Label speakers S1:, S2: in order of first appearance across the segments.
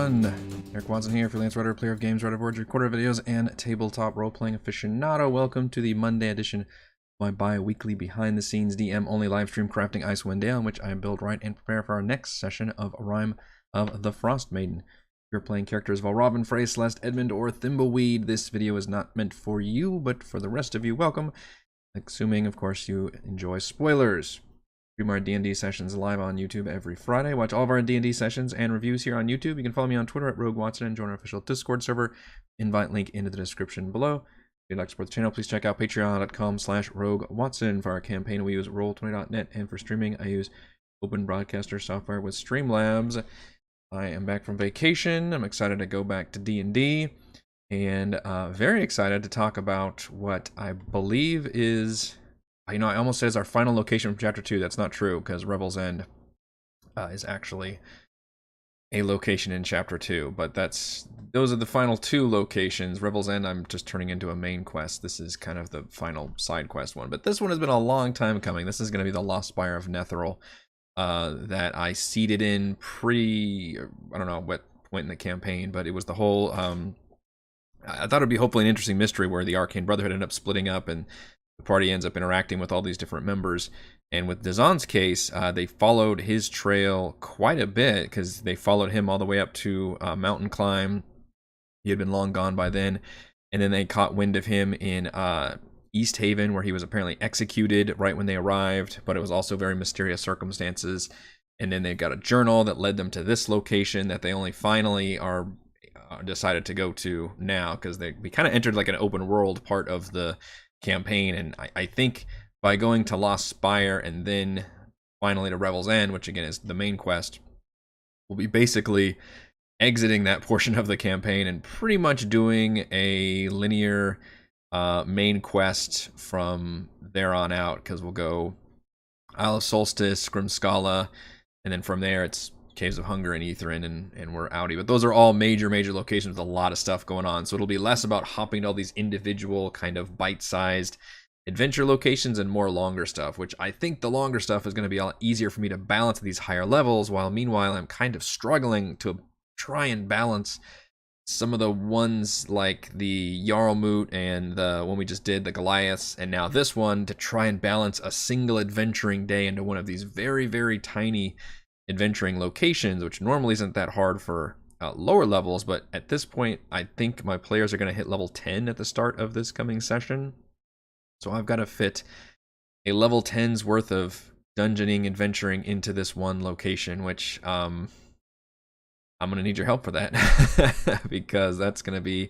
S1: everyone! Eric Watson here, freelance writer, player of games, writer of boards, recorder of videos, and tabletop role-playing aficionado. Welcome to the Monday edition of my bi-weekly behind-the-scenes DM-only live stream Crafting Icewind Dale, in which I build, write, and prepare for our next session of Rime of the Frostmaiden. If you're playing characters of Robin, Frey, Celeste, Edmund, or Thimbleweed, this video is not meant for you, but for the rest of you, welcome. Assuming, of course, you enjoy spoilers. Stream our D&D sessions live on YouTube every Friday. Watch all of our D&D sessions and reviews here on YouTube. You can follow me on Twitter at Rogue Watson and join our official Discord server. Invite link into the description below. If you'd like to support the channel, please check out patreon.com/RogueWatson. For our campaign, we use Roll20.net, and for streaming, I use Open Broadcaster software with Streamlabs. I am back from vacation. I'm excited to go back to D&D, and very excited to talk about what I believe is... I almost said it's our final location from Chapter 2. That's not true, because Revel's End is actually a location in Chapter 2. But those are the final two locations. Revel's End, I'm just turning into a main quest. This is kind of the final side quest one. But this one has been a long time coming. This is going to be the Lost Spire of Netheril that I seeded in I don't know what point in the campaign, but it was the whole... I thought it would be hopefully an interesting mystery where the Arcane Brotherhood ended up splitting up and the party ends up interacting with all these different members. And with Dazan's case, they followed his trail quite a bit, because they followed him all the way up to Mountain Climb. He had been long gone by then. And then they caught wind of him in East Haven, where he was apparently executed right when they arrived, but it was also very mysterious circumstances. And then they got a journal that led them to this location that they only finally are decided to go to now, because we kind of entered like an open world part of the campaign, and I think by going to Lost Spire and then finally to Revel's End, which again is the main quest, we'll be basically exiting that portion of the campaign and pretty much doing a linear main quest from there on out, because we'll go Isle of Solstice, Grimskala, and then from there it's Caves of Hunger and Etherin, and we're outie. But those are all major locations with a lot of stuff going on. So it'll be less about hopping to all these individual kind of bite-sized adventure locations and more longer stuff, which I think the longer stuff is going to be a lot easier for me to balance at these higher levels, while meanwhile I'm kind of struggling to try and balance some of the ones like the Jarlmoot and the one we just did, the Goliaths, and now this one, to try and balance a single adventuring day into one of these very, very tiny adventuring locations, which normally isn't that hard for lower levels, but at this point I think my players are going to hit level 10 at the start of this coming session, so I've got to fit a level 10's worth of dungeoning, adventuring into this one location, which I'm going to need your help for that because that's going to be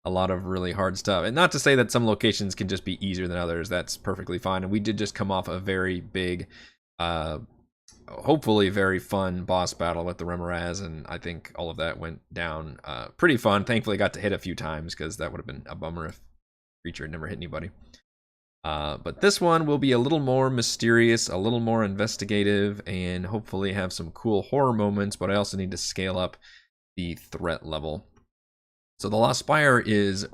S1: a lot of really hard stuff. And not to say that some locations can just be easier than others, that's perfectly fine. And we did just come off a very big hopefully very fun boss battle with the Remoraz, and I think all of that went down pretty fun. Thankfully got to hit a few times, because that would have been a bummer if Creature had never hit anybody. But this one will be a little more mysterious, a little more investigative, and hopefully have some cool horror moments, but I also need to scale up the threat level. So the Lost Spire is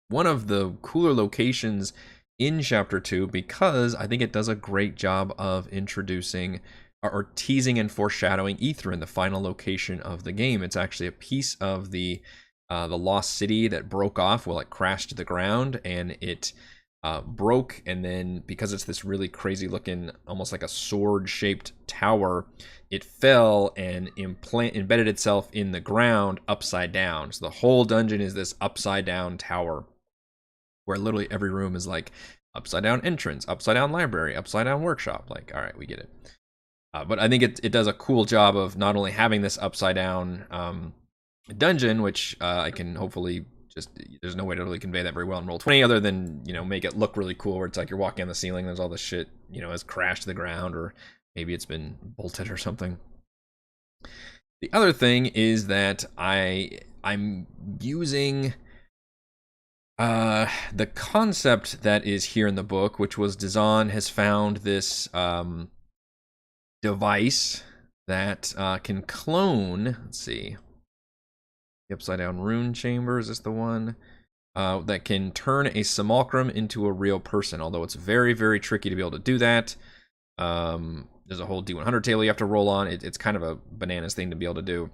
S1: one of the cooler locations in Chapter 2, because I think it does a great job of introducing or teasing and foreshadowing Etherin, the final location of the game. It's actually a piece of the lost city that broke off. Well, it crashed to the ground, and it broke, and then because it's this really crazy looking, almost like a sword-shaped tower, it fell and embedded itself in the ground upside down. So the whole dungeon is this upside down tower, where literally every room is like upside down entrance, upside down library, upside down workshop. Like, all right, we get it. But I think it does a cool job of not only having this upside down dungeon, which I can hopefully just, there's no way to really convey that very well in Roll20 other than, make it look really cool, where it's like you're walking on the ceiling, there's all this shit, has crashed to the ground, or maybe it's been bolted or something. The other thing is that I'm using the concept that is here in the book, which was Dazan has found this device that can clone, let's see, the upside down rune chamber, is this the one? That can turn a simulacrum into a real person, although it's very, very tricky to be able to do that. There's a whole D100 table you have to roll on. It's kind of a bananas thing to be able to do,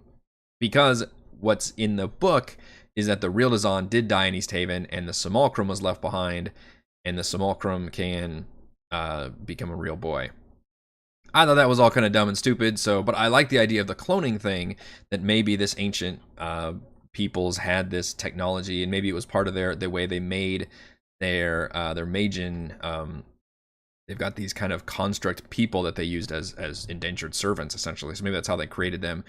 S1: because what's in the book is that the real Dazan did die in East Haven, and the Simulacrum was left behind, and the Simulacrum can become a real boy. I thought that was all kind of dumb and stupid. So, but I like the idea of the cloning thing. That maybe this ancient peoples had this technology, and maybe it was part of the way they made their Magian. They've got these kind of construct people that they used as indentured servants, essentially. So maybe that's how they created them.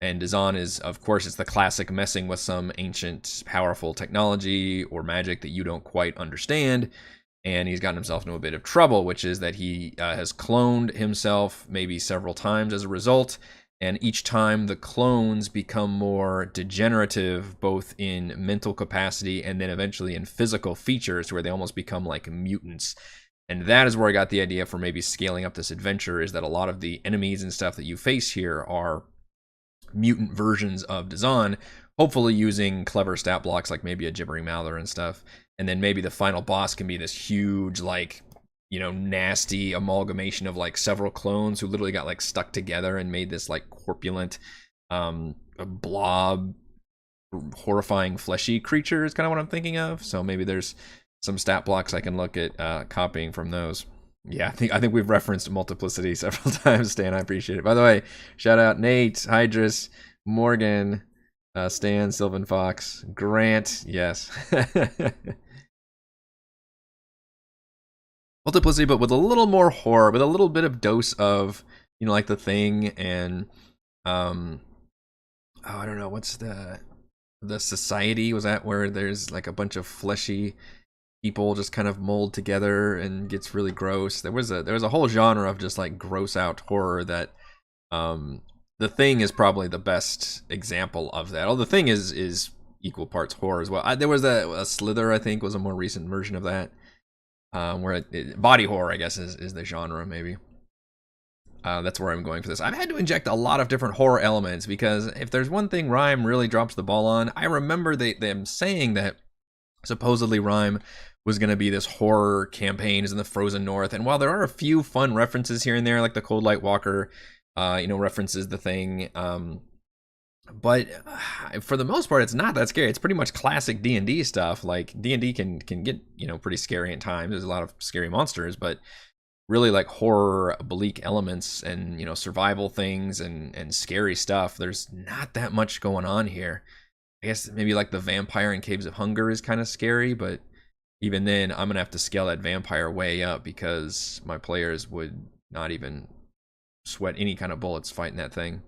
S1: And Dazan is, of course, it's the classic messing with some ancient, powerful technology or magic that you don't quite understand. And he's gotten himself into a bit of trouble, which is that he has cloned himself maybe several times as a result. And each time the clones become more degenerative, both in mental capacity and then eventually in physical features, where they almost become like mutants. And that is where I got the idea for maybe scaling up this adventure, is that a lot of the enemies and stuff that you face here are mutant versions of Dazan, hopefully using clever stat blocks like maybe a gibbering mouther and stuff. And then maybe the final boss can be this huge, like, you know, nasty amalgamation of like several clones who literally got like stuck together and made this like corpulent blob, horrifying fleshy creature is kind of what I'm thinking of. So maybe there's some stat blocks I can look at copying from those. Yeah, I think we've referenced multiplicity several times, Stan. I appreciate it. By the way, shout out Nate, Hydrus, Morgan, Stan, Sylvan Fox, Grant. Yes. Multiplicity, but with a little more horror, with a little bit of dose of, you know, like The Thing and oh, I don't know, what's the Society? Was that where there's like a bunch of fleshy people just kind of mold together and gets really gross? There was a whole genre of just like gross out horror that The Thing is probably the best example of that. Oh, The Thing is equal parts horror as well. There was a Slither, I think, was a more recent version of that, where body horror, I guess, is the genre maybe. That's where I'm going for this. I've had to inject a lot of different horror elements, because if there's one thing Rime really drops the ball on, I remember them saying that supposedly Rime was going to be this horror campaign is in the frozen north. And while there are a few fun references here and there, like the Cold Light Walker, you know, references The Thing, but for the most part, it's not that scary. It's pretty much classic D&D stuff. Like D&D can get, you know, pretty scary at times. There's a lot of scary monsters, but really like horror, bleak elements, and, you know, survival things and scary stuff. There's not that much going on here. I guess maybe like the vampire in Caves of Hunger is kind of scary, but even then, I'm going to have to scale that vampire way up, because my players would not even sweat any kind of bullets fighting that thing,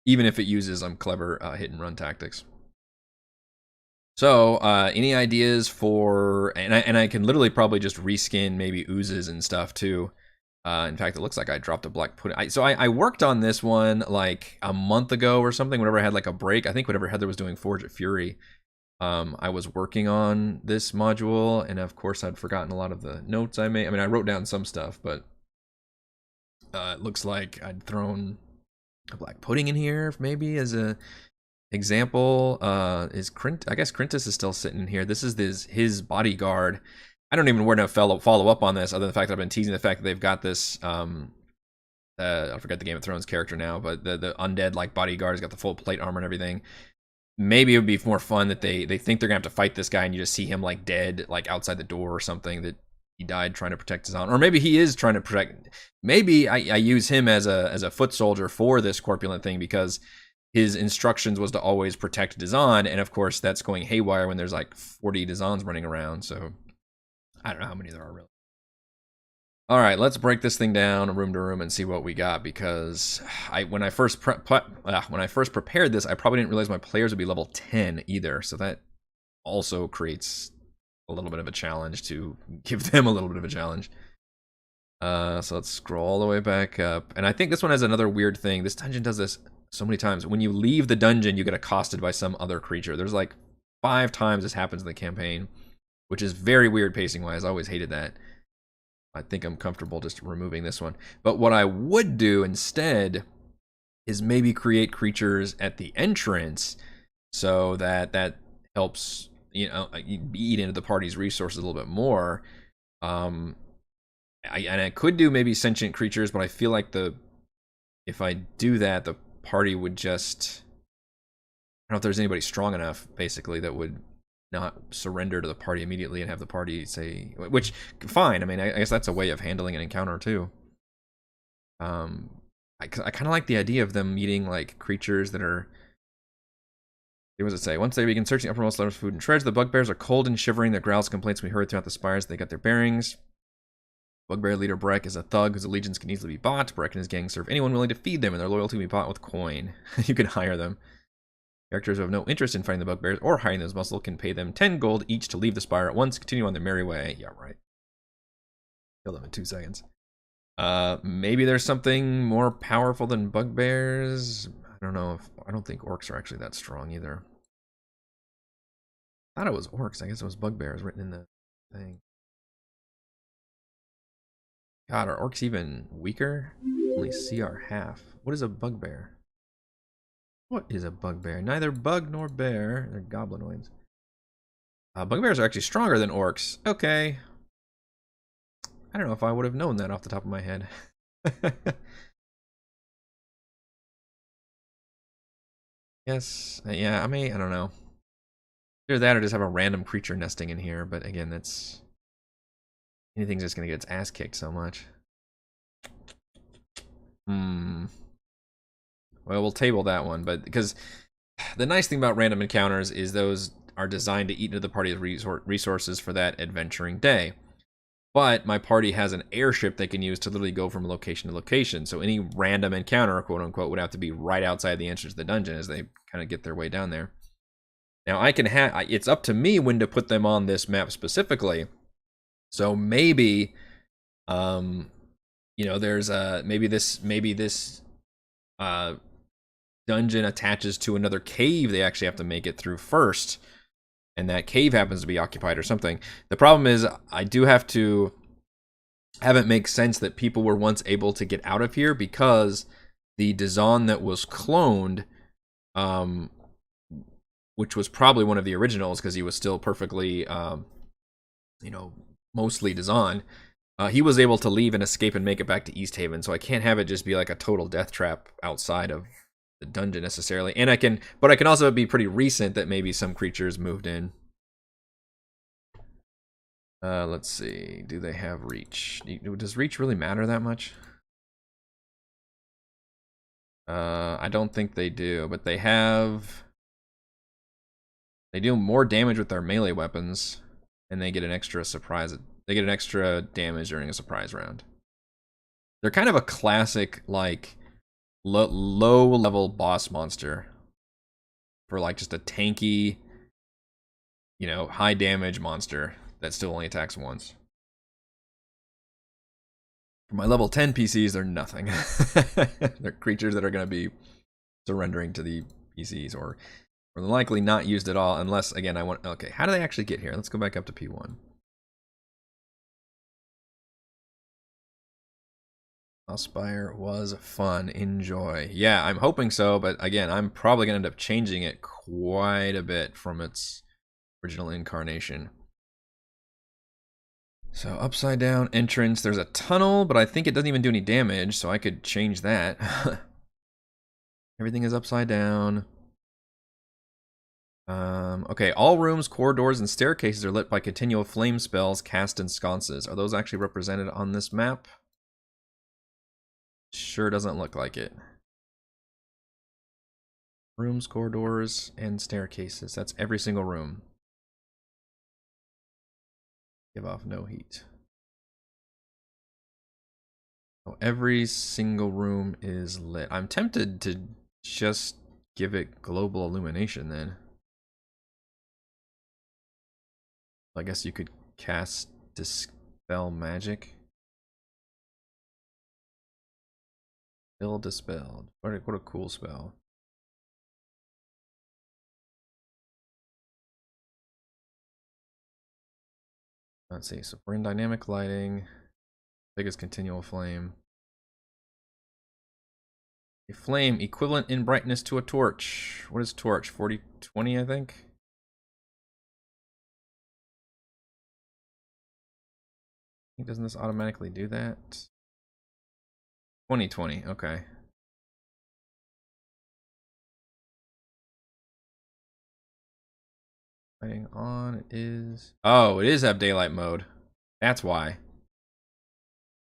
S1: even if it uses clever hit and run tactics. So, any ideas for, and I can literally probably just reskin maybe oozes and stuff too. In fact, it looks like I dropped a black pudding. So I worked on this one like a month ago or something, whenever I had like a break. I think whenever Heather was doing Forge at Fury, I was working on this module, and of course I'd forgotten a lot of the notes I made. I mean, I wrote down some stuff, but it looks like I'd thrown a black pudding in here maybe as a example. I guess Crintus is still sitting here. This is his bodyguard. I don't even know where to follow up on this, other than the fact that I've been teasing the fact that they've got this I forget the Game of Thrones character now, but the undead like bodyguard has got the full plate armor and everything. Maybe it would be more fun that they think they're gonna have to fight this guy, and you just see him like dead, like outside the door or something, that he died trying to protect his own. Or maybe he is trying to protect. Maybe I use him as a foot soldier for this corpulent thing, because his instructions was to always protect Dazan, and of course that's going haywire when there's like 40 Dazans running around. So I don't know how many there are really. All right, let's break this thing down room to room and see what we got, because when I first prepared this, I probably didn't realize my players would be level 10 either. So that also creates a little bit of a challenge to give them a little bit of a challenge. So let's scroll all the way back up. And I think this one has another weird thing. This dungeon does this so many times. When you leave the dungeon, you get accosted by some other creature. There's like 5 times this happens in the campaign, which is very weird pacing-wise. I always hated that. I think I'm comfortable just removing this one. But what I would do instead is maybe create creatures at the entrance, so that helps, you know, eat into the party's resources a little bit more. I could do maybe sentient creatures, but I feel like if I do that, the party would just don't know if there's anybody strong enough, basically, that would not surrender to the party immediately and have the party say, which, fine. I mean, I guess that's a way of handling an encounter too. I kind of like the idea of them meeting like creatures that are. What does it say? Once they begin searching uppermost levels of food and treasure, the bugbears are cold and shivering. Their growls, complaints can be heard throughout the spires. They got their bearings. Bugbear leader Breck is a thug whose allegiance can easily be bought. Breck and his gang serve anyone willing to feed them, and their loyalty can be bought with coin. You can hire them. Characters who have no interest in fighting the bugbears or hiring those muscle can pay them 10 gold each to leave the spire at once, continue on their merry way. Yeah, right. Kill them in 2 seconds. Maybe there's something more powerful than bugbears. I don't know. I don't think orcs are actually that strong either. I thought it was orcs. I guess it was bugbears written in the thing. God, are orcs even weaker? Only CR half. What is a bugbear? What is a bugbear? Neither bug nor bear. They're goblinoids. Bugbears are actually stronger than orcs. Okay. I don't know if I would have known that off the top of my head. Yes. Yeah, I don't know. Either that or just have a random creature nesting in here, but again, that's... anything's just gonna get its ass kicked so much. Well, we'll table that one, but because the nice thing about random encounters is those are designed to eat into the party's resources for that adventuring day. But my party has an airship they can use to literally go from location to location. So any random encounter, quote unquote, would have to be right outside the entrance to the dungeon as they kind of get their way down there. Now I can have, it's up to me when to put them on this map specifically. So maybe, you know, there's maybe this dungeon attaches to another cave they actually have to make it through first, and that cave happens to be occupied or something. The problem is I do have to have it make sense that people were once able to get out of here, because the Dazan that was cloned, which was probably one of the originals because he was still perfectly, you know, mostly Dazan, he was able to leave and escape and make it back to East Haven. So I can't have it just be like a total death trap outside of the dungeon necessarily. And I can also be pretty recent that maybe some creatures moved in. Let's see. Do they have reach? Does reach really matter that much? I don't think they do, but they do more damage with their melee weapons, and they get an extra surprise. They get an extra damage during a surprise round. They're kind of a classic, like, low level boss monster for like just a tanky, you know, high damage monster that still only attacks once. For my level 10 PCs, they're nothing. They're creatures that are going to be surrendering to the PCs, or likely not used at all, unless, again, I want... Okay, how do they actually get here? Let's go back up to P1. Spire was fun. Enjoy. Yeah, I'm hoping so, but again, I'm probably going to end up changing it quite a bit from its original incarnation. So, upside down entrance. There's a tunnel, but I think it doesn't even do any damage, so I could change that. Everything is upside down. Okay, all rooms, corridors, and staircases are lit by continual flame spells cast in sconces. Are those actually represented on this map? Sure doesn't look like it. Rooms, corridors, and staircases. That's every single room. Give off no heat. Oh, every single room is lit. I'm tempted to just give it global illumination then. I guess you could cast Dispel Magic. Still dispelled. What a cool spell. Let's see. So we're in dynamic lighting. Biggest continual flame. A flame equivalent in brightness to a torch. What is torch? 4020, I think. Doesn't this automatically do that? 2020, okay. Lighting on, it is. Oh, it is have daylight mode. That's why.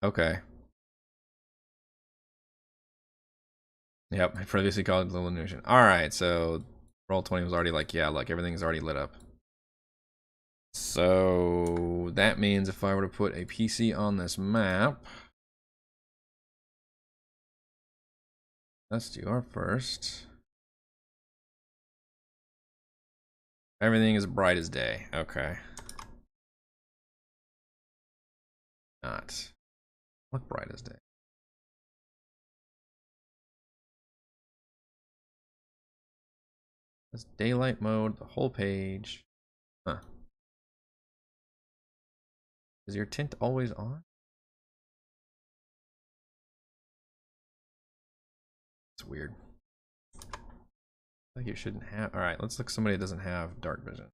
S1: Okay. Yep, previously called illumination. Alright, so Roll20 was already like, yeah, like everything's already lit up. So that means if I were to put a PC on this map, let's do our first. Everything is bright as day. Okay. Not look bright as day. That's daylight mode, the whole page. Huh. Is your tint always on? It's weird. Like you shouldn't have. Alright, let's look at somebody that doesn't have dark vision.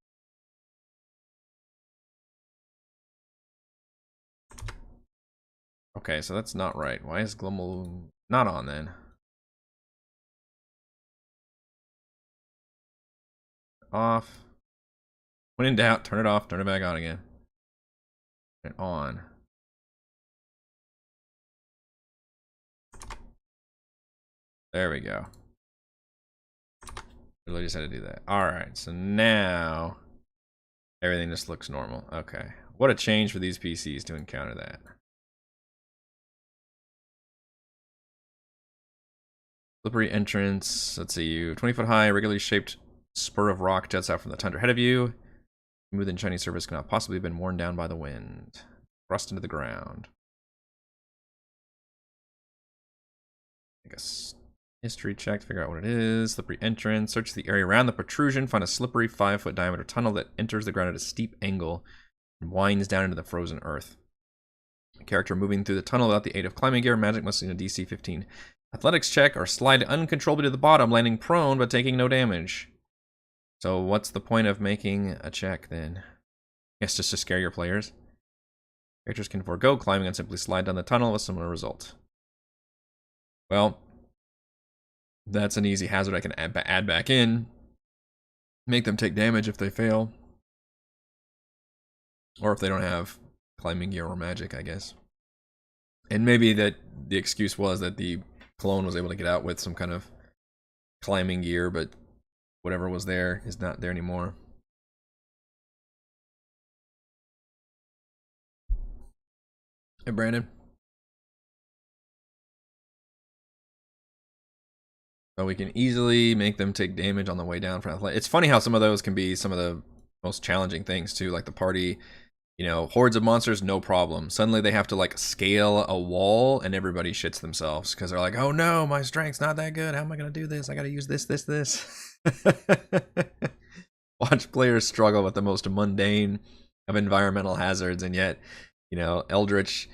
S1: Okay, so that's not right. Why is Glumble not on then? Off. When in doubt, turn it off, turn it back on again. And on. There we go. Really just had to do that. Alright, so now everything just looks normal. Okay. What a change for these PCs to encounter that. Slippery entrance. Let's see you. 20-foot high, regularly shaped spur of rock jets out from the tundra ahead of you. Smooth and shiny surface cannot possibly have been worn down by the wind. Thrust into the ground. I guess history check to figure out what it is. Slippery entrance. Search the area around the protrusion. Find a slippery 5-foot diameter tunnel that enters the ground at a steep angle and winds down into the frozen earth. A character moving through the tunnel without the aid of climbing gear magic must need a DC 15 athletics check or slide uncontrollably to the bottom, landing prone but taking no damage. So what's the point of making a check then? I guess just to scare your players. Characters can forego climbing and simply slide down the tunnel with a similar result. Well, that's an easy hazard I can add back in. Make them take damage if they fail. Or if they don't have climbing gear or magic, I guess. And maybe that the excuse was that the clone was able to get out with some kind of climbing gear, but whatever was there is not there anymore. Hey, Brandon. So we can easily make them take damage on the way down from athletic. It's funny how some of those can be some of the most challenging things too, like the party, you know, hordes of monsters, no problem. Suddenly they have to like scale a wall and everybody shits themselves because they're like, oh no, my strength's not that good. How am I going to do this? I got to use this. Watch players struggle with the most mundane of environmental hazards, and yet, you know, eldritch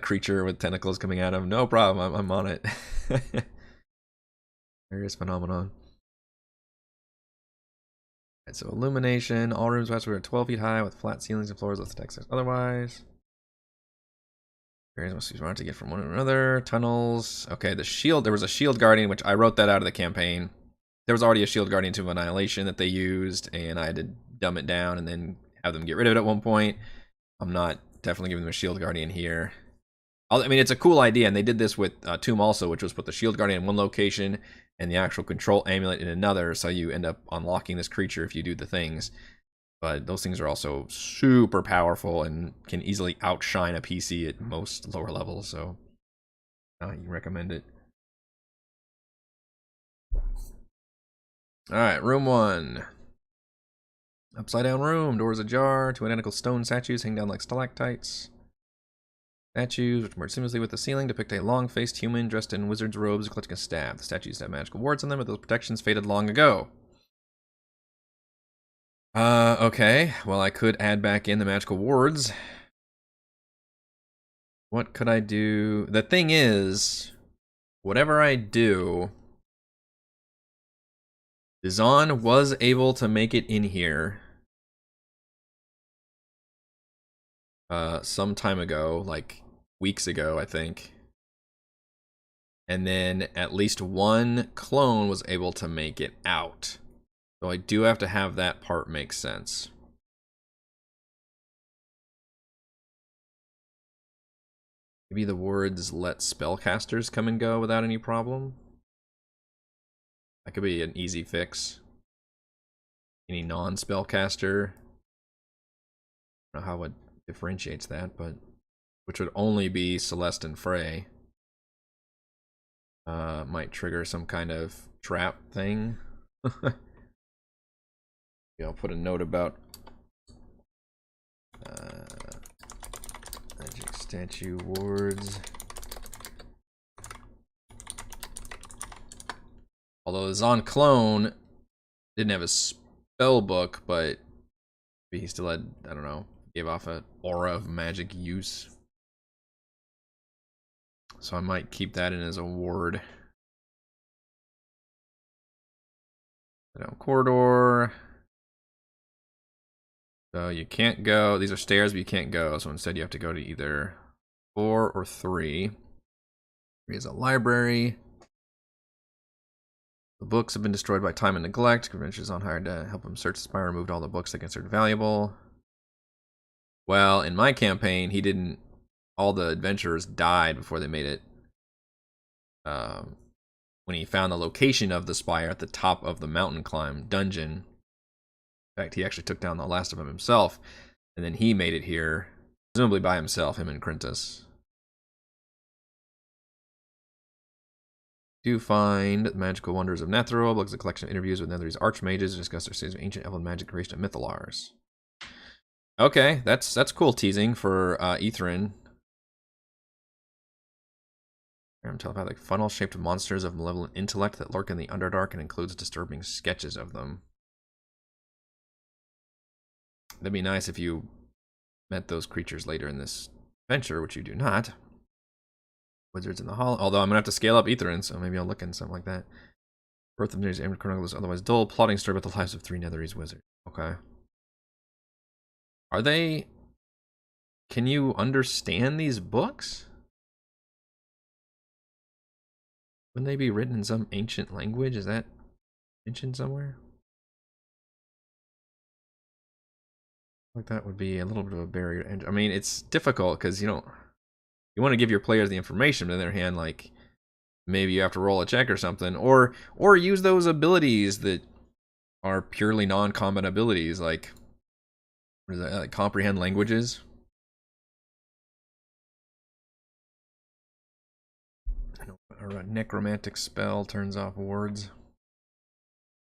S1: creature with tentacles coming at him, no problem, I'm on it. Various phenomenon. Right, so illumination. All rooms west are 12 feet high with flat ceilings and floors with text otherwise. Areas must be smart to get from one to another. Tunnels. Okay, the shield. There was a shield guardian, which I wrote that out of the campaign. There was already a shield guardian to Annihilation that they used, and I had to dumb it down and then have them get rid of it at one point. I'm not definitely giving them a shield guardian here. I mean, it's a cool idea, and they did this with Tomb also, which was put the shield guardian in one location and the actual control amulet in another, so you end up unlocking this creature if you do the things. But those things are also super powerful and can easily outshine a PC at most lower levels, so you recommend it. Alright, room 1. Upside down room, doors ajar, 2 identical stone statues hang down like stalactites. Statues, which merge seamlessly with the ceiling, depict a long-faced human dressed in wizard's robes clutching a staff. The statues have magical wards on them, but those protections faded long ago. Okay. Well, I could add back in the magical wards. What could I do? The thing is, whatever I do, Dizon was able to make it in here some time ago, like weeks ago, I think. And then at least one clone was able to make it out. So I do have to have that part make sense. Maybe the words let spellcasters come and go without any problem. That could be an easy fix. Any non-spellcaster. I don't know how it differentiates that, but which would only be Celeste and Frey. Might trigger some kind of trap thing. Yeah, I'll put a note about magic statue wards. Although Zon clone didn't have a spell book, but he still had, I don't know, gave off an aura of magic use. So I might keep that in as a ward. Corridor. So you can't go. These are stairs, but you can't go. So instead you have to go to either 4 or 3. 3 is a library. The books have been destroyed by time and neglect. Conventions on hired to help him search the spire, removed all the books they considered valuable. Well, in my campaign, he didn't. All the adventurers died before they made it. When he found the location of the spire at the top of the mountain climb dungeon. In fact, he actually took down the last of them himself, and then he made it here, presumably by himself, him and Crintus. Do find the magical wonders of Netheril, looks a collection of interviews with Netherese archmages to discuss their stages of ancient elven magic creation of Mythalars. Okay, that's cool teasing for Ithrin. Telepathic funnel-shaped monsters of malevolent intellect that lurk in the Underdark and includes disturbing sketches of them. That'd be nice if you met those creatures later in this adventure, which you do not. Wizards in the Hall. Although I'm going to have to scale up Ithrin, so maybe I'll look into something like that. Birth of Netherese Aiming Chronicle is otherwise dull. Plotting story about the lives of 3 Netherese wizards. Okay. Are they... Can you understand these books? Wouldn't they be written in some ancient language? Is that mentioned somewhere? Like that would be a little bit of a barrier to entry. I mean, it's difficult because you want to give your players the information, but on the other hand, like maybe you have to roll a check or something, or use those abilities that are purely non-combat abilities, like what is that? Like comprehend languages. Or a necromantic spell turns off wards.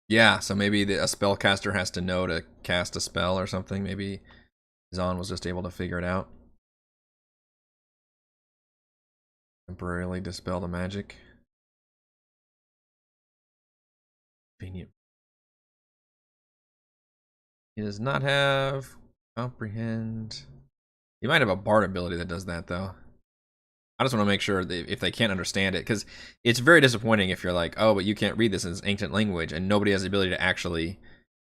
S1: Yeah, so maybe a spellcaster has to know to cast a spell or something. Maybe Zon was just able to figure it out. Temporarily dispel the magic. Convenient. He does not have comprehend. He might have a bard ability that does that, though. I just want to make sure that if they can't understand it, because it's very disappointing if you're like, oh, but you can't read this in ancient language, and nobody has the ability to actually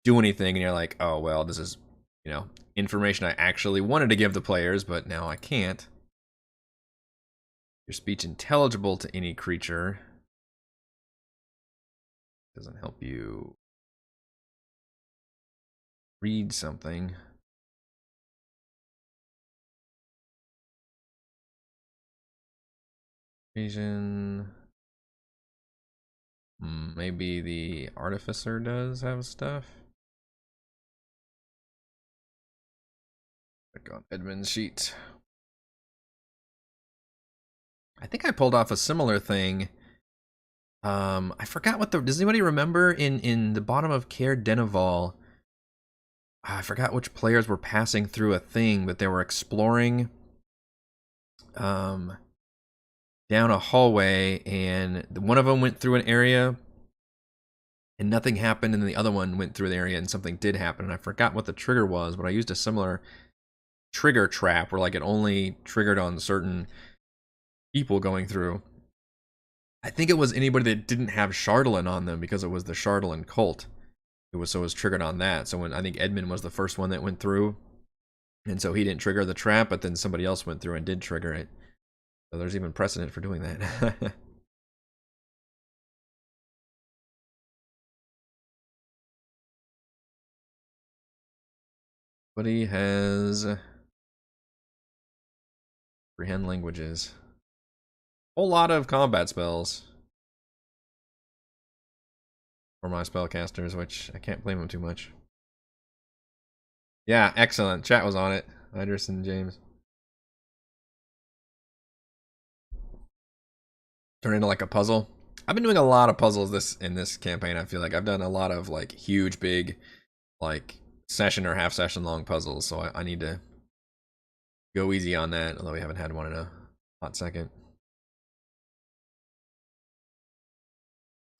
S1: do anything, and you're like, oh, well, this is, information I actually wanted to give the players, but now I can't. Your speech intelligible to any creature. Doesn't help you read something. Vision. Maybe the artificer does have stuff. Click on Edmund's sheet. I think I pulled off a similar thing. I forgot what does anybody remember in the bottom of Caer Denival? I forgot which players were passing through a thing, but they were exploring down a hallway, and one of them went through an area and nothing happened, and then the other one went through the area and something did happen, and I forgot what the trigger was, but I used a similar trigger trap where like it only triggered on certain people going through. I think it was anybody that didn't have Chardalyn on them, because it was the Chardalyn cult. It was triggered on that. So when I think Edmund was the first one that went through, and so he didn't trigger the trap, but then somebody else went through and did trigger it. So there's even precedent for doing that. Buddy has freehand languages. Whole lot of combat spells for my spellcasters, which I can't blame them too much. Yeah, excellent. Chat was on it. Idris and James. Turn into like a puzzle. I've been doing a lot of puzzles in this campaign. I feel like I've done a lot of like huge, big, like session or half session long puzzles. So I need to go easy on that. Although we haven't had one in a hot second.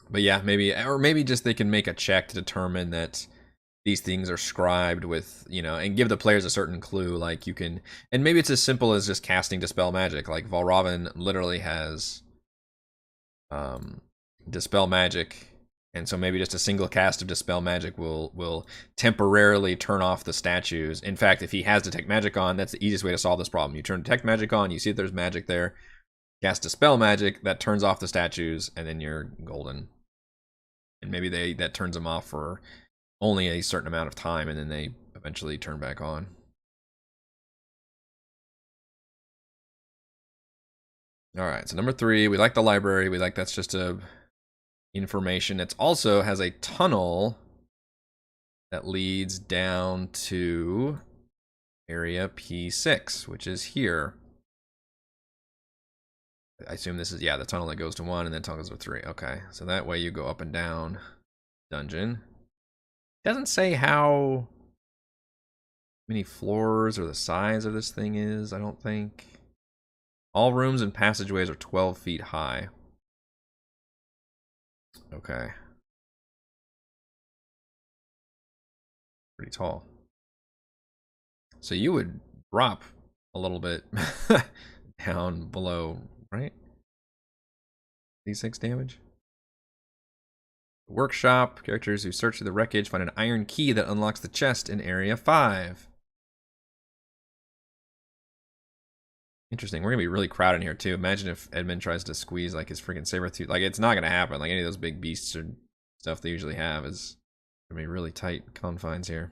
S1: But yeah, maybe just they can make a check to determine that these things are scribed with, you know, and give the players a certain clue. Like you can, and maybe it's as simple as just casting Dispel Magic. Like Valravn literally has Dispel Magic, and so maybe just a single cast of Dispel Magic will temporarily turn off the statues. In fact, if he has Detect Magic on, that's the easiest way to solve this problem. You turn Detect Magic on, you see that there's magic there, cast Dispel Magic, that turns off the statues, and then you're golden. And maybe that turns them off for only a certain amount of time, and then they eventually turn back on. All right, so number 3, we like the library. We like that's just a information. It also has a tunnel that leads down to area P6, which is here. I assume this is, yeah, the tunnel that goes to 1 and then tunnel goes to 3. Okay, so that way you go up and down dungeon. Doesn't say how many floors or the size of this thing is, I don't think. All rooms and passageways are 12 feet high. Okay. Pretty tall. So you would drop a little bit down below, right? D6 damage. Workshop. Characters who search through the wreckage find an iron key that unlocks the chest in area 5. Interesting. We're gonna be really crowded in here too. Imagine if Edmund tries to squeeze like his freaking saber tooth. Like, it's not gonna happen. Like any of those big beasts or stuff they usually have is gonna be really tight confines here.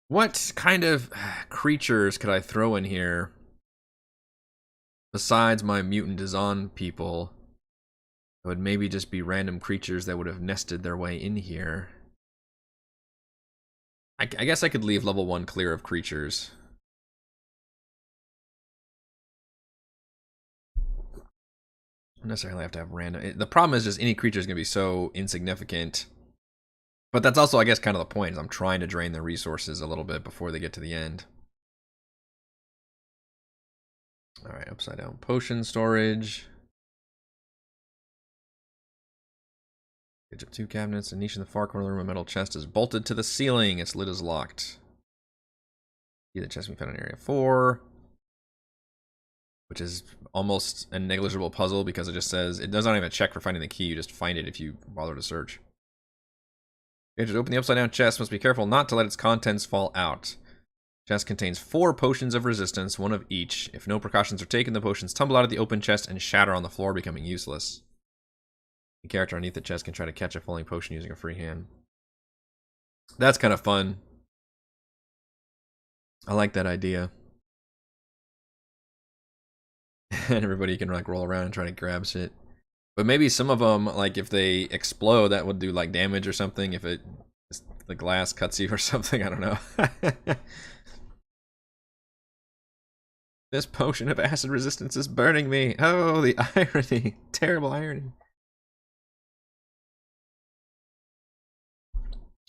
S1: What kind of creatures could I throw in here besides my mutant Dazan people? It would maybe just be random creatures that would have nested their way in here. I guess I could leave level 1 clear of creatures. Don't necessarily have to have random. The problem is just any creature is going to be so insignificant. But that's also, I guess, kind of the point, is I'm trying to drain the resources a little bit before they get to the end. Alright, upside down potion storage. Edge of 2 cabinets, a niche in the far corner of the room, a metal chest is bolted to the ceiling. Its lid is locked. See the chest we found in area 4. Which is almost a negligible puzzle because it just says, it does not even check for finding the key, you just find it if you bother to search. Okay, just open the upside down chest, must be careful not to let its contents fall out. Chest contains 4 potions of resistance, 1 of each. If no precautions are taken, the potions tumble out of the open chest and shatter on the floor, becoming useless. The character underneath the chest can try to catch a falling potion using a free hand. That's kind of fun. I like that idea. And everybody can like roll around and try to grab shit. But maybe some of them, like if they explode, that would do like damage or something. If the glass cuts you or something, I don't know. This potion of acid resistance is burning me. Oh, the irony. Terrible irony.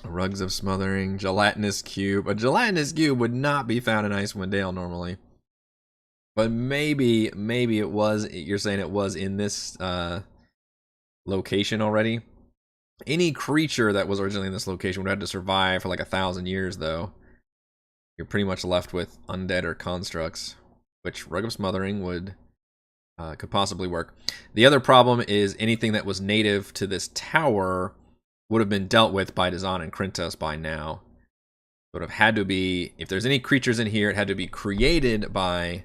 S1: Rugs of smothering, gelatinous cube. A gelatinous cube would not be found in Icewind Dale normally. But maybe it was, you're saying it was in this location already. Any creature that was originally in this location would have to survive for like 1,000 years, though. You're pretty much left with undead or constructs, which Rug of Smothering would could possibly work. The other problem is anything that was native to this tower would have been dealt with by Dazan and Krintas by now. Would have had to be, if there's any creatures in here, it had to be created by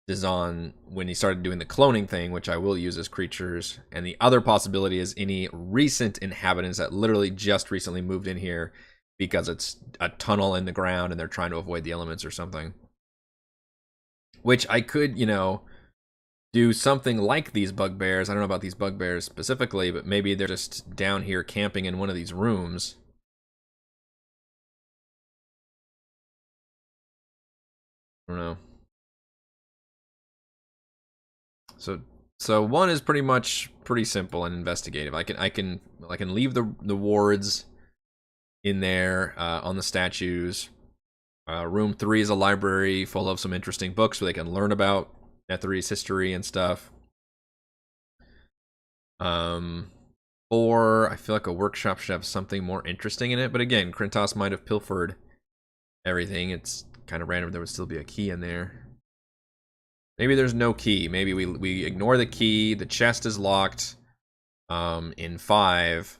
S1: Dazan when he started doing the cloning thing, which I will use as creatures. And the other possibility is any recent inhabitants that literally just recently moved in here because it's a tunnel in the ground and they're trying to avoid the elements or something. Which I could, do something like these bugbears. I don't know about these bugbears specifically, but maybe they're just down here camping in one of these rooms. I don't know. So one is pretty simple and investigative. I can leave the wards in there on the statues. Room 3 is a library full of some interesting books where they can learn about Netherese history and stuff. 4, I feel like a workshop should have something more interesting in it. But again, Krintos might have pilfered everything. It's kind of random there would still be a key in there. Maybe there's no key. Maybe we ignore the key. The chest is locked in 5.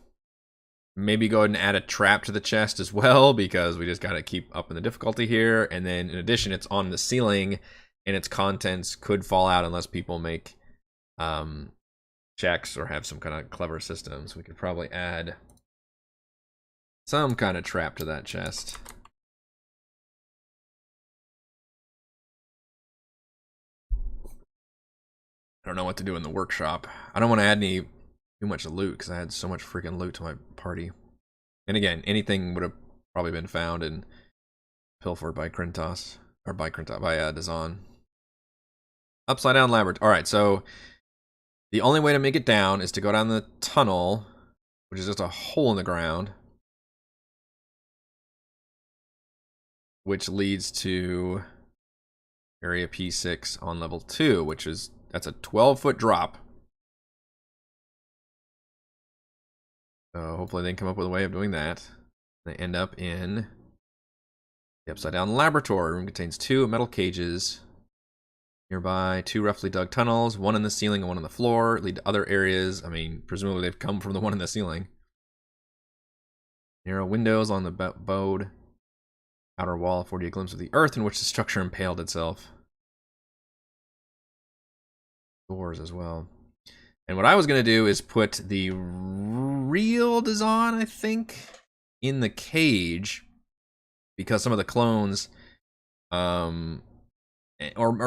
S1: Maybe go ahead and add a trap to the chest as well, because we just got to keep up in the difficulty here. And then in addition, it's on the ceiling, and its contents could fall out unless people make checks or have some kind of clever system. So we could probably add some kind of trap to that chest. I don't know what to do in the workshop. I don't want to add too much loot because I had so much freaking loot to my party. And again, anything would have probably been found and pilfered by Krintos. Or by Dazan. Upside down laboratory. Alright, so the only way to make it down is to go down the tunnel, which is just a hole in the ground, which leads to area P6 on level 2, that's a 12-foot drop. So hopefully they can come up with a way of doing that. They end up in the upside down laboratory. Room contains 2 metal cages. Nearby, 2 roughly dug tunnels, 1 in the ceiling and 1 on the floor, lead to other areas. I mean, presumably they've come from the one in the ceiling. Narrow windows on the bowed outer wall afford you a glimpse of the earth in which the structure impaled itself. Doors as well. And what I was going to do is put the real Dazan, I think, in the cage, because some of the clones, or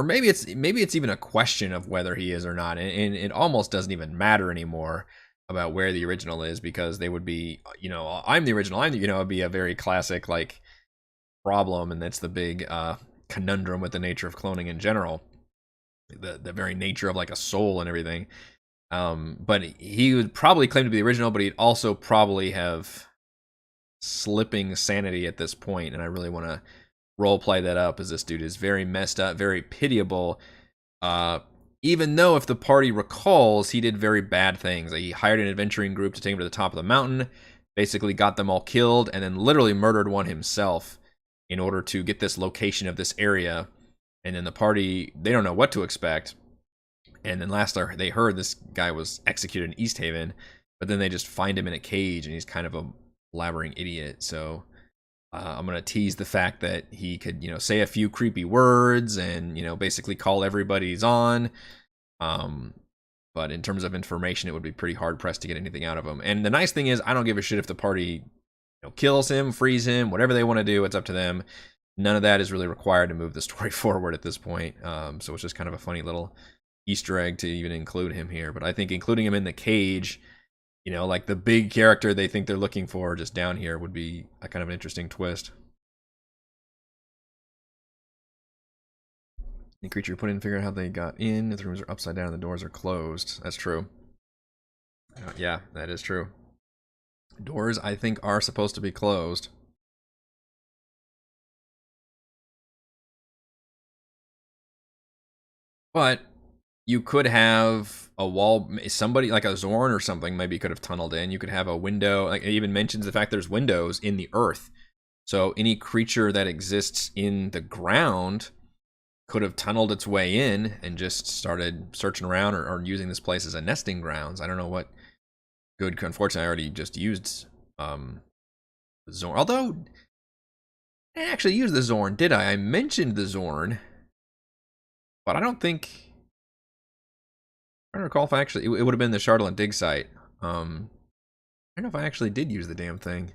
S1: maybe it's even a question of whether he is or not, and it almost doesn't even matter anymore about where the original is, because they would be, I'm the original, it'd be a very classic like problem, and that's the big conundrum with the nature of cloning in general, the very nature of like a soul and everything. But he would probably claim to be the original, but he'd also probably have slipping sanity at this point, and I really want to roleplay that up, as this dude is very messed up, very pitiable. Even though, if the party recalls, he did very bad things. He hired an adventuring group to take him to the top of the mountain, basically got them all killed, and then literally murdered one himself in order to get this location of this area. And then the party, they don't know what to expect. And then last they heard, this guy was executed in East Haven, but then they just find him in a cage, and he's kind of a blabbering idiot. So I'm going to tease the fact that he could, say a few creepy words and, basically call everybody's on. But in terms of information, it would be pretty hard pressed to get anything out of him. And the nice thing is, I don't give a shit if the party kills him, frees him, whatever they want to do, it's up to them. None of that is really required to move the story forward at this point. So it's just kind of a funny little Easter egg to even include him here. But I think including him in the cage, like the big character they think they're looking for just down here, would be a kind of an interesting twist. Any creature you put in, figure out how they got in. If the rooms are upside down and the doors are closed. That's true. Yeah, that is true. Doors, I think, are supposed to be closed. But you could have a wall, somebody like a Zorn or something maybe could have tunneled in. You could have a window, like it even mentions the fact there's windows in the earth. So any creature that exists in the ground could have tunneled its way in and just started searching around, or using this place as a nesting grounds. I don't know what good, unfortunately I already just used Zorn. Although, I didn't actually use the Zorn, did I? I mentioned the Zorn, but I don't think, I don't recall if I actually, it would have been the Charlotte dig site. I don't know if I actually did use the damn thing.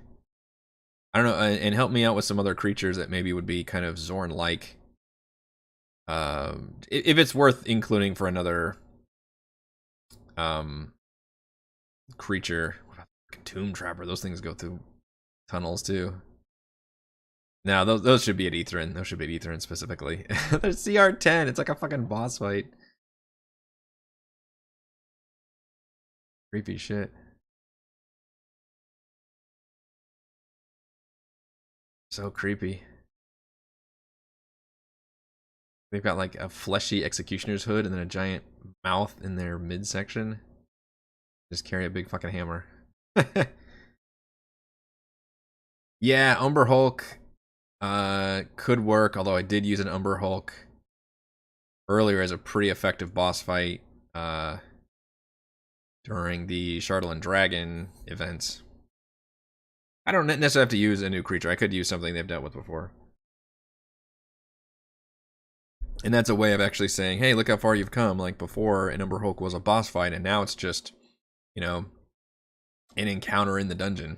S1: I don't know, and help me out with some other creatures that maybe would be kind of Zorn-like. If it's worth including for another um creature. What about Tomb Trapper? Those things go through tunnels too. No, those should be at Etherin. Those should be at Etherin specifically. There's CR10. It's like a fucking boss fight. Creepy shit. So creepy. They've got like a fleshy executioner's hood and then a giant mouth in their midsection. Just carry a big fucking hammer. Yeah, Umber Hulk could work, although I did use an Umber Hulk earlier as a pretty effective boss fight during the Shardle Dragon events. I don't necessarily have to use a new creature. I could use something they've dealt with before. And that's a way of actually saying, hey, look how far you've come. Like before, an Umber Hulk was a boss fight, and now it's just, you know, an encounter in the dungeon.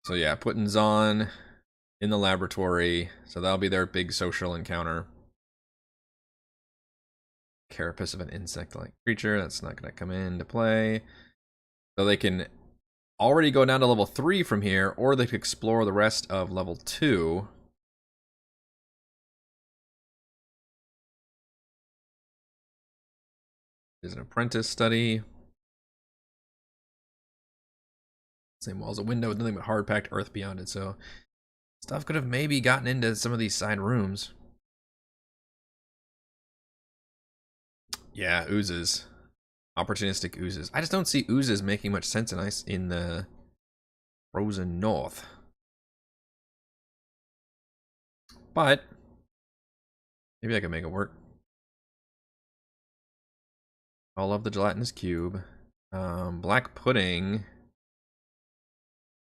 S1: So yeah, putting Zon in the laboratory. So that'll be their big social encounter. Carapace of an insect-like creature. That's not going to come into play. So they can already go down to level 3 from here, or they could explore the rest of level 2. There's an apprentice study. Same wall as a window with nothing but hard-packed earth beyond it, so stuff could have maybe gotten into some of these side rooms. Yeah, oozes. Opportunistic oozes. I just don't see oozes making much sense in the Frozen North. But maybe I can make it work. I love the gelatinous cube. Black pudding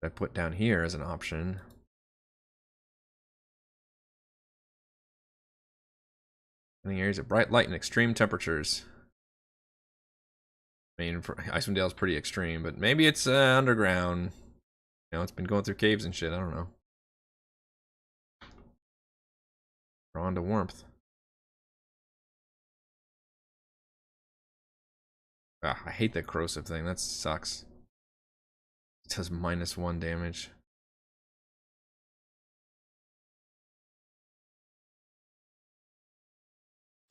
S1: I put down here as an option. Areas of bright light and extreme temperatures. I mean, Icewind Dale is pretty extreme, but maybe it's underground. You know, it's been going through caves and shit. I don't know. Drawn to warmth. Ah, I hate that corrosive thing. That sucks. It does -1 damage.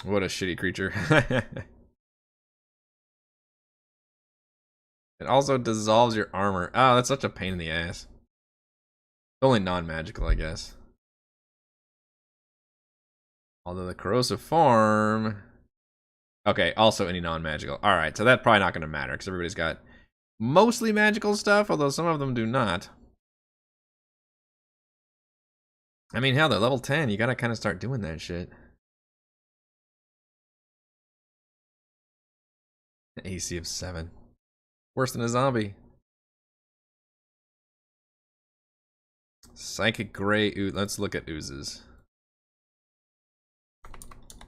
S1: What a shitty creature. It also dissolves your armor. Oh, that's such a pain in the ass. Only non-magical, I guess. Although the corrosive form... Okay, also any non-magical. Alright, so that's probably not going to matter, because everybody's got mostly magical stuff, although some of them do not. I mean, hell, they're level 10. You gotta kind of start doing that shit. AC of 7. Worse than a zombie. Psychic Gray Ooze. Let's look at oozes.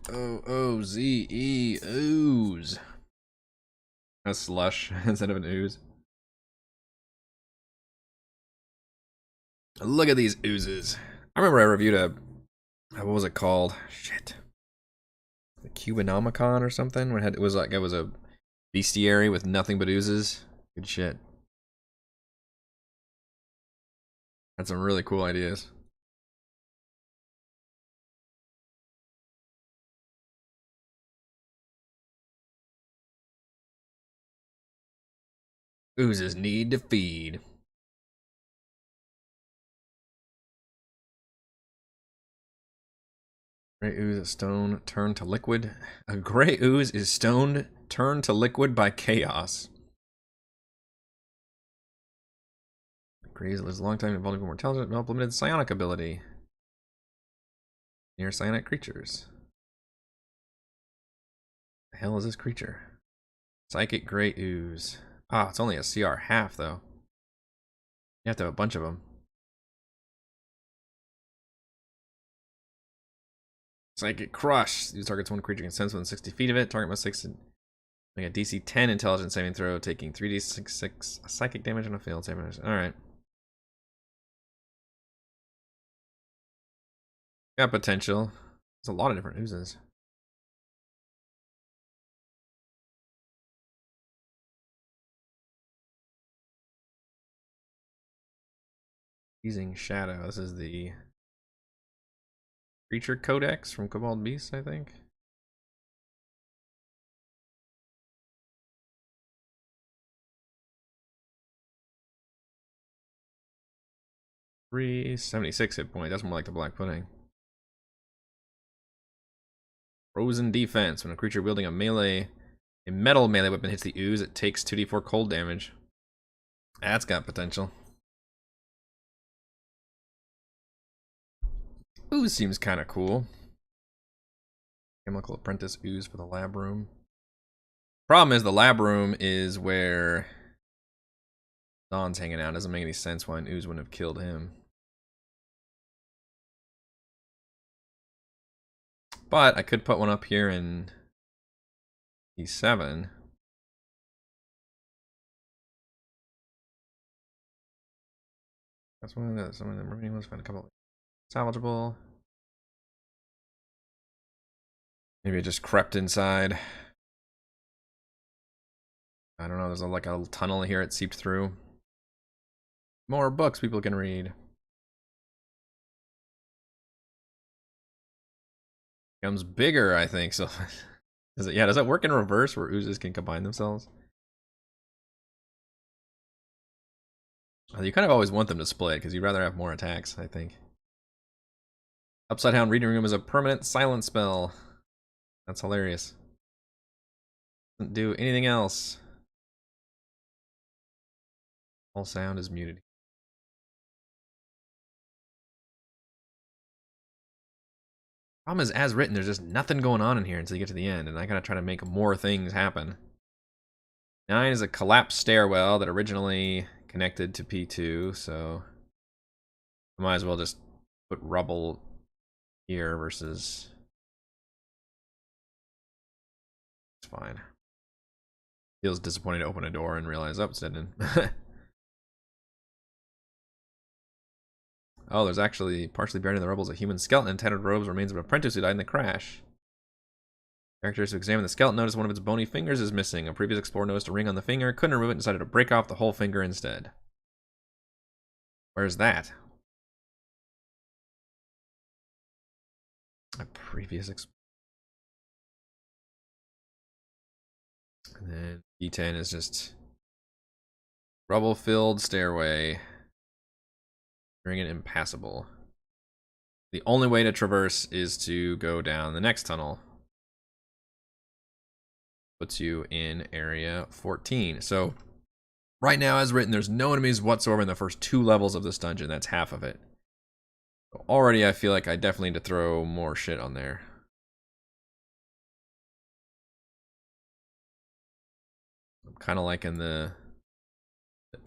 S1: O-O-Z-E. Ooze. A slush instead of an ooze. Look at these oozes. I remember I reviewed what was it called? Shit. The Cubonomicon or something? When it was a bestiary with nothing but oozes. Good shit. Had some really cool ideas. Oozes need to feed. Gray ooze is stone turned to liquid. A gray ooze is stone turned to liquid by chaos. Gray ooze lives a long time, evolving more intelligent, develop limited psionic ability. Near psionic creatures. The hell is this creature? Psychic gray ooze. Ah, it's only a CR half though. You have to have a bunch of them. Psychic crush. Use targets one creature can sense within 60 feet of it. Target must Like a DC 10 intelligence saving throw, taking 3d6 psychic damage on a failed saving. Alright. Got potential. There's a lot of different oozes. Using Shadow. This is the Creature Codex from Cobalt Beast, I think. $376 hit point. That's more like the Black Pudding. Frozen Defense. When a creature wielding a metal melee weapon hits the ooze, it takes 2d4 cold damage. That's got potential. Ooze seems kind of cool. Chemical Apprentice ooze for the lab room. Problem is, the lab room is where Don's hanging out. Doesn't make any sense why an ooze wouldn't have killed him. But I could put one up here in E7. That's one of the remaining ones. Find a couple salvageable. Maybe it just crept inside. I don't know. There's like a little tunnel here it seeped through. More books people can read. Becomes bigger, I think. So, does it work in reverse where oozes can combine themselves? You kind of always want them to split because you'd rather have more attacks, I think. Upside Down Reading Room is a permanent silent spell. That's hilarious. Doesn't do anything else. All sound is muted. Problem is, as written, there's just nothing going on in here until you get to the end, and I gotta try to make more things happen. 9 is a collapsed stairwell that originally connected to P2, so I might as well just put rubble here versus... It's fine. Feels disappointing to open a door and realize, oh, it's dead end. Oh, there's actually partially buried in the rubble is a human skeleton. Tattered robes, remains of an apprentice who died in the crash. Characters who examine the skeleton notice one of its bony fingers is missing. A previous explorer noticed a ring on the finger, couldn't remove it, and decided to break off the whole finger instead. Where's that? A previous explorer. And then E10 is just rubble-filled stairway. Bring it impassable. The only way to traverse is to go down the next tunnel. Puts you in area 14. So right now, as written, there's no enemies whatsoever in the first 2 levels of this dungeon. That's half of it. So already I feel like I definitely need to throw more shit on there. I'm kind of liking the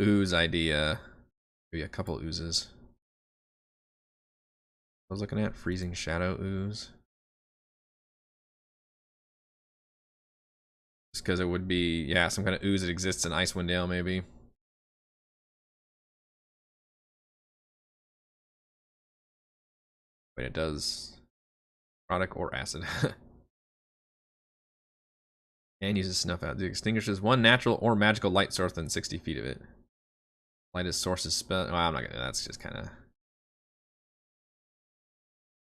S1: ooze idea. Maybe a couple oozes. I was looking at Freezing Shadow ooze. Just because it would be, yeah, some kind of ooze that exists in Icewind Dale, maybe. But it does product or acid. And uses snuff out. It extinguishes 1 natural or magical light source within 60 feet of it. Lightest sources spell. Well, I'm not gonna. That's just kind of.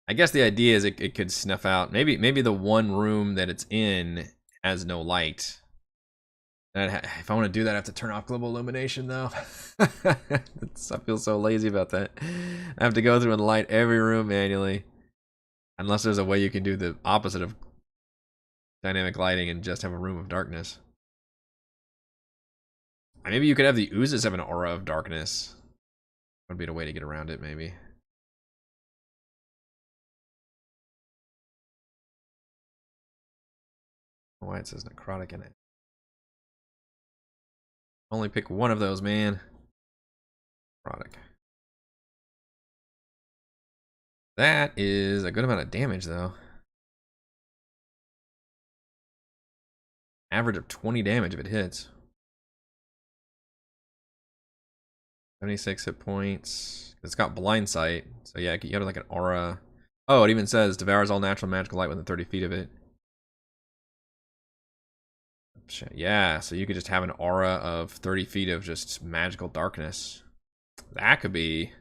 S1: I guess the idea is it could snuff out. Maybe the one room that it's in has no light. If I want to do that, I have to turn off global illumination, though. I feel so lazy about that. I have to go through and light every room manually. Unless there's a way you can do the opposite of dynamic lighting and just have a room of darkness. Maybe you could have the oozes have an aura of darkness. Would be a way to get around it, maybe. Why it says necrotic in it. Only pick one of those, man. Necrotic. That is a good amount of damage, though. Average of 20 damage if it hits. 76 hit points. It's got blind sight. So yeah, you have like an aura. Oh, it even says devours all natural magical light within 30 feet of it. Yeah, so you could just have an aura of 30 feet of just magical darkness. That could be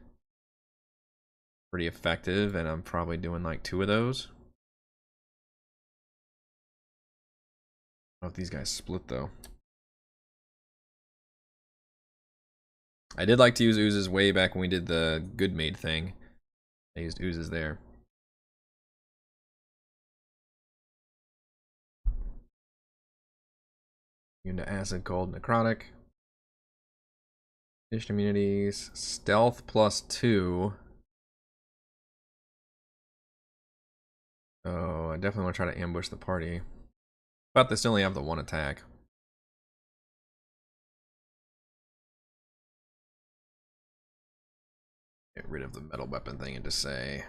S1: pretty effective, and I'm probably doing like 2 of those. I don't know if these guys split though. I did like to use oozes way back when we did the good maid thing. I used oozes there. Immune to acid, cold, necrotic. Additional immunities. Stealth +2. Oh, I definitely want to try to ambush the party. But they still only have the 1 attack. Get rid of the metal weapon thing and just say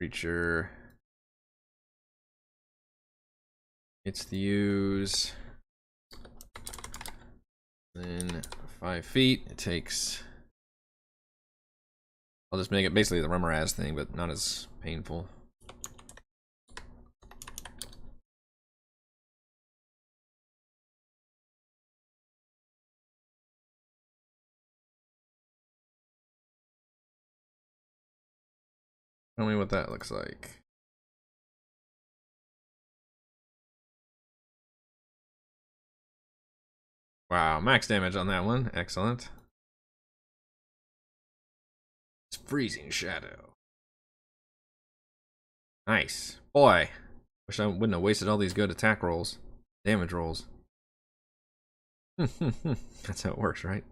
S1: creature. It's the use. Then 5 feet. It takes. I'll just make it basically the Remoraz thing, but not as painful. Tell me what that looks like. Wow, max damage on that one. Excellent. It's freezing shadow. Nice. Boy, wish I wouldn't have wasted all these good attack rolls. Damage rolls. That's how it works, right?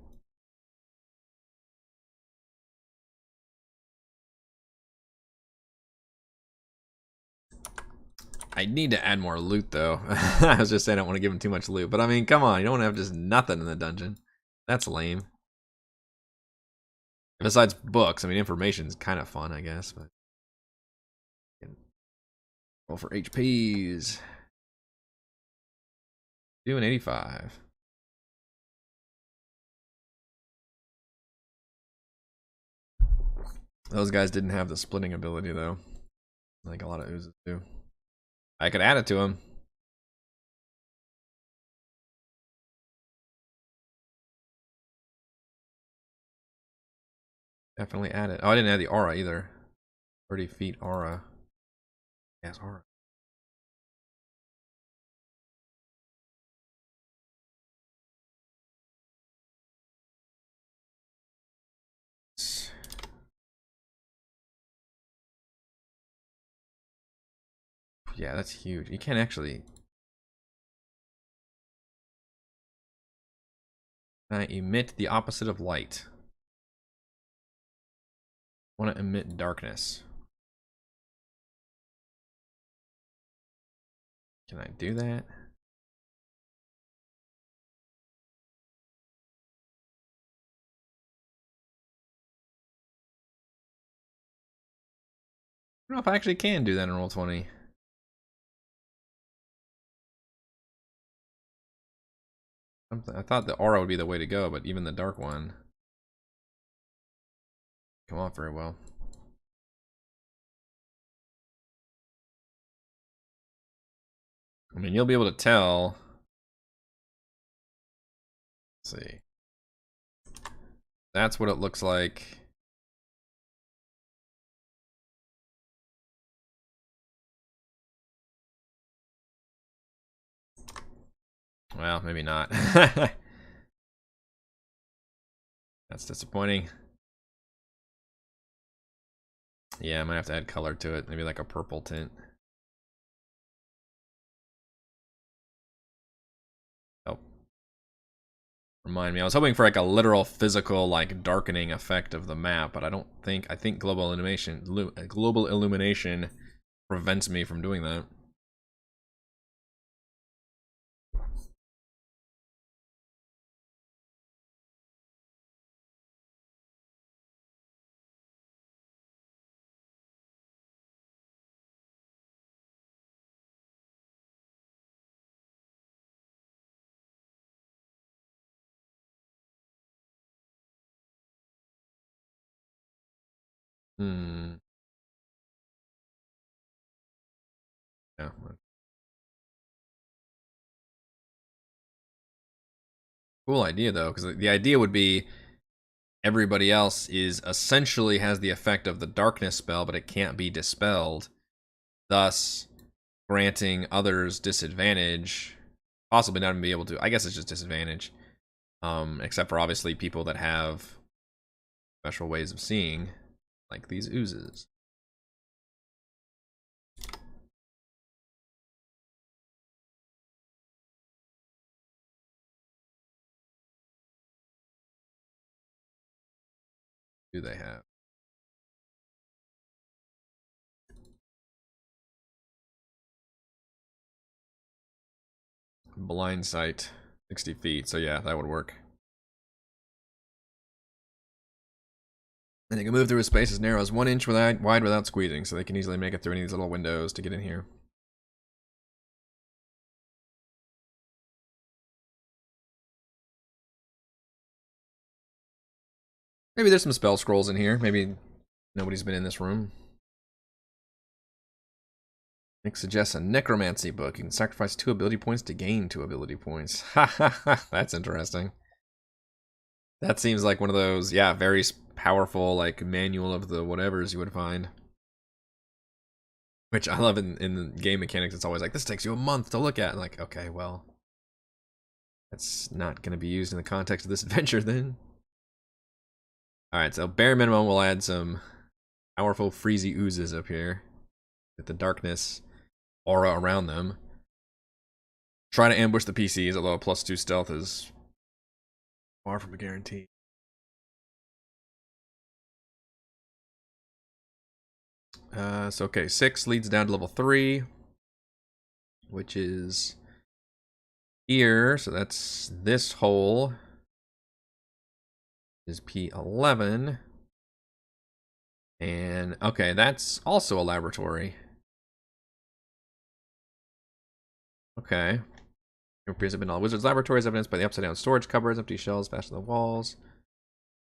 S1: I need to add more loot, though. I was just saying I don't want to give him too much loot. But I mean, come on. You don't want to have just nothing in the dungeon. That's lame. Besides books, I mean, information's kind of fun, I guess. But roll for HPs. Doing 85. Those guys didn't have the splitting ability, though. Like a lot of oozes do. I could add it to him. Definitely add it. Oh, I didn't add the aura either. 30 feet aura. Yes, aura. Yeah, that's huge. You can't actually. Emit the opposite of light. I want to emit darkness. Can I do that? I don't know if I actually can do that in Roll20. I thought the aura would be the way to go, but even the dark one come off very well. I mean, you'll be able to tell. Let's see. That's what it looks like. Well, maybe not. That's disappointing. Yeah, I might have to add color to it. Maybe like a purple tint. Oh. Remind me. I was hoping for like a literal physical like darkening effect of the map, but I think global illumination prevents me from doing that. Hmm. Yeah. Cool idea though, because the idea would be everybody else is essentially has the effect of the darkness spell, but it can't be dispelled, thus granting others disadvantage, possibly not even be able to. I guess it's just disadvantage, except for obviously people that have special ways of seeing, like these oozes. Do they have? Blind sight, 60 feet. So yeah, that would work. And they can move through a space as narrow as 1 inch wide without squeezing, so they can easily make it through any of these little windows to get in here. Maybe there's some spell scrolls in here. Maybe nobody's been in this room. Nick suggests a necromancy book. You can sacrifice 2 ability points to gain 2 ability points. Ha ha ha. That's interesting. That seems like one of those, yeah, very powerful, like, manual of the whatevers you would find. Which I love in the game mechanics. It's always like, this takes you a month to look at. And like, okay, well, that's not going to be used in the context of this adventure then. Alright, so bare minimum, we'll add some powerful freezy oozes up here with the darkness aura around them. Try to ambush the PCs, although a +2 stealth is far from a guarantee. So okay, 6 leads down to level 3, which is here. So that's this hole is P11. And okay, that's also a laboratory. Okay. It appears to have been all wizards' laboratories, evidenced by the upside down storage cupboards, empty shelves fastened to the walls.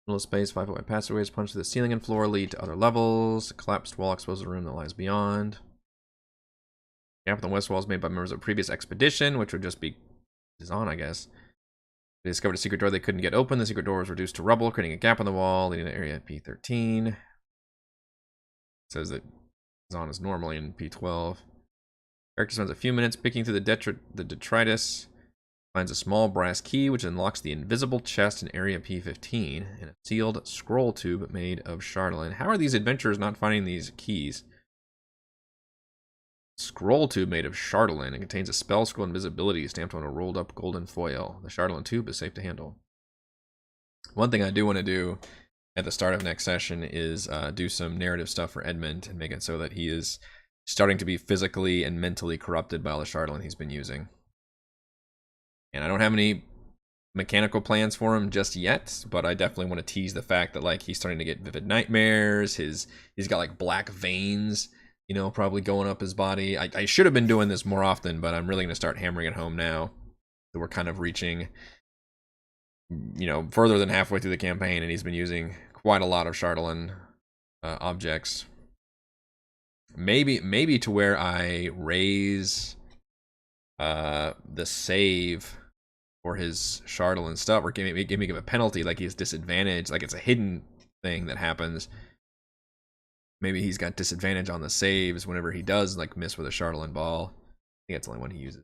S1: Middle of space, 5-foot wide passageways punched through the ceiling and floor lead to other levels. A collapsed wall exposes a room that lies beyond. Gap in the west wall is made by members of a previous expedition, which would just be on, I guess. They discovered a secret door they couldn't get open. The secret door was reduced to rubble, creating a gap in the wall, leading to area P13. It says that Zon is normally in P12. Character spends a few minutes picking through the detritus. Finds a small brass key, which unlocks the invisible chest in area P15, and a sealed scroll tube made of Chardolin. How are these adventurers not finding these keys? Scroll tube made of Chardolin. It contains a spell scroll invisibility stamped on a rolled up golden foil. The Chardolin tube is safe to handle. One thing I do want to do at the start of next session is do some narrative stuff for Edmund and make it so that he is starting to be physically and mentally corrupted by all the Chardolin he's been using. And I don't have any mechanical plans for him just yet, but I definitely want to tease the fact that like he's starting to get vivid nightmares. He's got like black veins, you know, probably going up his body. I should have been doing this more often, but I'm really going to start hammering it home now that we're kind of reaching, you know, further than halfway through the campaign, and he's been using quite a lot of Chardolin objects. Maybe to where I raise the save for his Chardolin stuff, or give him a penalty, like he's disadvantaged, like it's a hidden thing that happens. Maybe he's got disadvantage on the saves whenever he does like miss with a Chardolin ball. I think that's the only one he uses.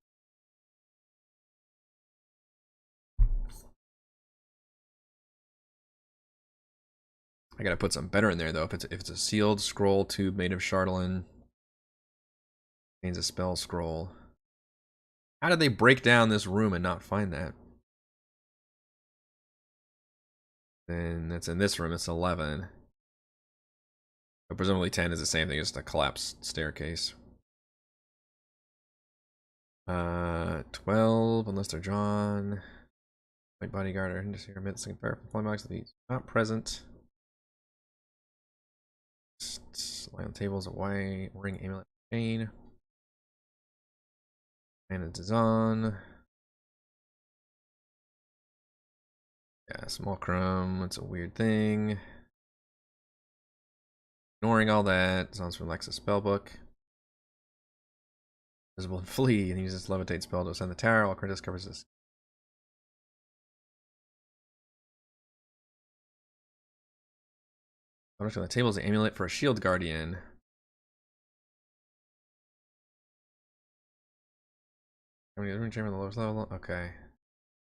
S1: I gotta put something better in there though. If it's a sealed scroll tube made of Chardolin, means a spell scroll. How did they break down this room and not find that? Then that's in this room. It's 11. But presumably 10 is the same thing as the collapsed staircase. 12, unless they're drawn. White bodyguard or just here amidst fire from flame box. Not present. Lie on the tables, a white ring amulet chain. And it is on. Yeah, small crumb. It's a weird thing. Ignoring all that. Sounds from Lexa's spellbook. Visible and flee, and he uses levitate spell to ascend the tower while Kratos covers this. Object on the table is an amulet for a shield guardian. Room chamber on the lowest level. Okay.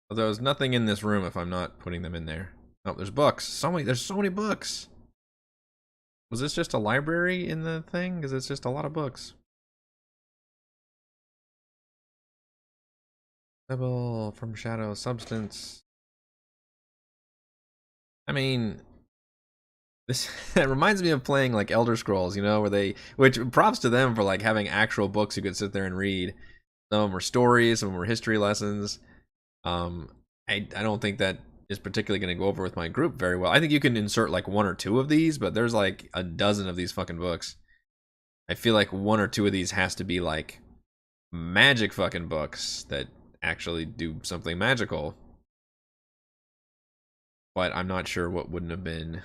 S1: Well, there's nothing in this room if I'm not putting them in there. Oh, there's books. There's so many books. Was this just a library in the thing? Because it's just a lot of books. Pebble from shadow substance. I mean, this it reminds me of playing like Elder Scrolls, you know, which props to them for like having actual books you could sit there and read. Some of them were stories, some of them were history lessons. I don't think that is particularly going to go over with my group very well. I think you can insert like one or two of these, but there's like a dozen of these fucking books. I feel like one or two of these has to be like magic fucking books that actually do something magical. But I'm not sure what wouldn't have been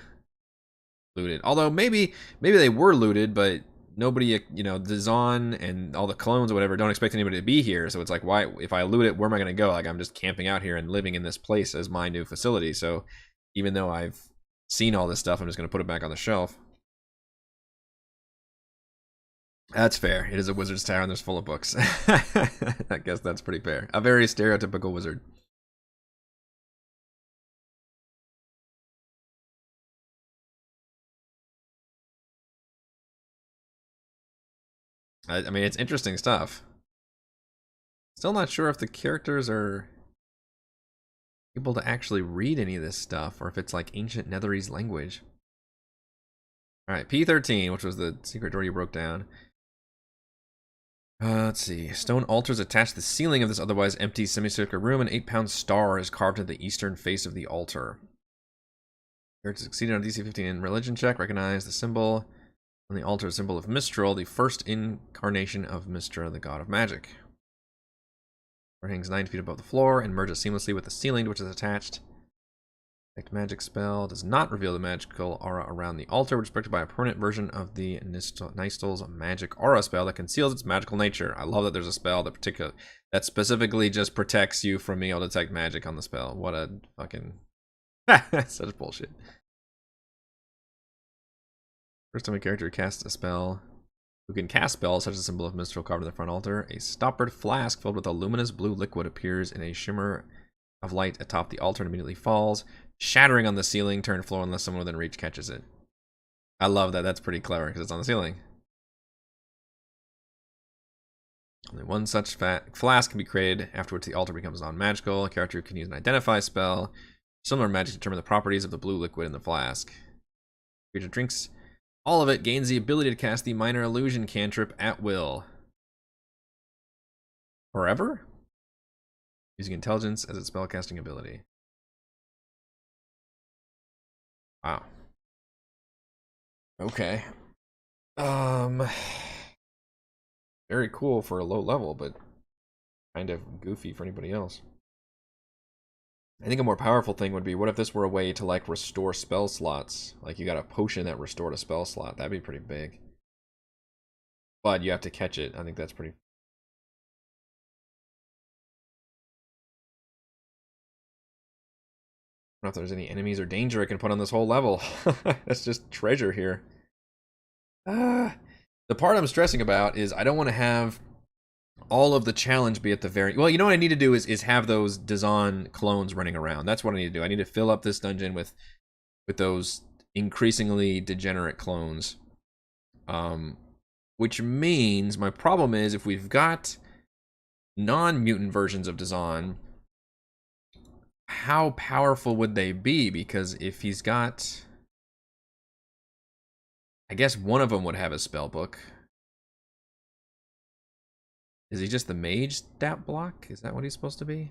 S1: looted. Although maybe they were looted, but nobody, you know, the Zon and all the clones or whatever don't expect anybody to be here. So it's like, why, if I loot it, where am I going to go? Like, I'm just camping out here and living in this place as my new facility. So even though I've seen all this stuff, I'm just going to put it back on the shelf. That's fair. It is a wizard's tower and there's full of books. I guess that's pretty fair. A very stereotypical wizard. I mean, it's interesting stuff. Still not sure if the characters are able to actually read any of this stuff, or if it's like ancient Netherese language. Alright, P13, which was the secret door you broke down. Let's see. Stone altars attached to the ceiling of this otherwise empty semicircular room. An 8-pound star is carved into the eastern face of the altar. Character succeeded on DC 15 in religion check. Recognize the symbol on the altar, symbol of Mistral, the first incarnation of Mistra, the god of magic. It hangs 9 feet above the floor and merges seamlessly with the ceiling to which is attached. Detect magic spell does not reveal the magical aura around the altar, which is protected by a permanent version of the Nystal's magic aura spell that conceals its magical nature. I love that there's a spell that specifically just protects you from being able to detect magic on the spell. What a fucking such bullshit. First time a character casts a spell who can cast spells such as a symbol of Mistral carved on the front altar, a stoppered flask filled with a luminous blue liquid appears in a shimmer of light atop the altar and immediately falls, shattering on the ceiling, turn floor unless someone within reach catches it. I love that. That's pretty clever because it's on the ceiling. Only one such flask can be created, after which the altar becomes non-magical. A character can use an identify spell. Similar magic to determine the properties of the blue liquid in the flask. Creature drinks all of it, gains the ability to cast the minor illusion cantrip at will. Forever? Using intelligence as its spellcasting ability. Wow. Okay. Very cool for a low level, but kind of goofy for anybody else. I think a more powerful thing would be, what if this were a way to like restore spell slots? Like you got a potion that restored a spell slot. That'd be pretty big. But you have to catch it. I think that's pretty... I don't know if there's any enemies or danger I can put on this whole level. That's just treasure here. The part I'm stressing about is I don't want to have all of the challenge be at the very... Well, you know what I need to do is have those Dazon clones running around. That's what I need to do. I need to fill up this dungeon with those increasingly degenerate clones. Which means my problem is if we've got non-mutant versions of Dazon, how powerful would they be? Because if he's got... I guess one of them would have a spell book. Is he just the mage stat block? Is that what he's supposed to be?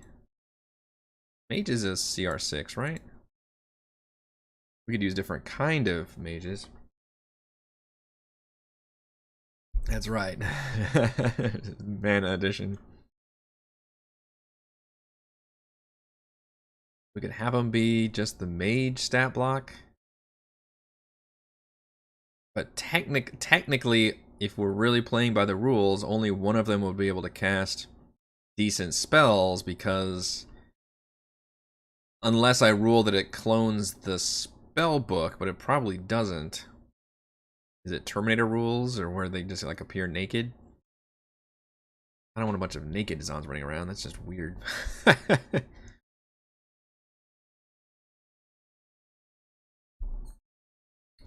S1: Mage is a CR6, right? We could use different kind of mages. That's right. Mana addition. We could have him be just the mage stat block. But technically, if we're really playing by the rules, only one of them will be able to cast decent spells, because unless I rule that it clones the spell book, but it probably doesn't. Is it Terminator rules, or where they just like appear naked? I don't want a bunch of naked Zons running around. That's just weird.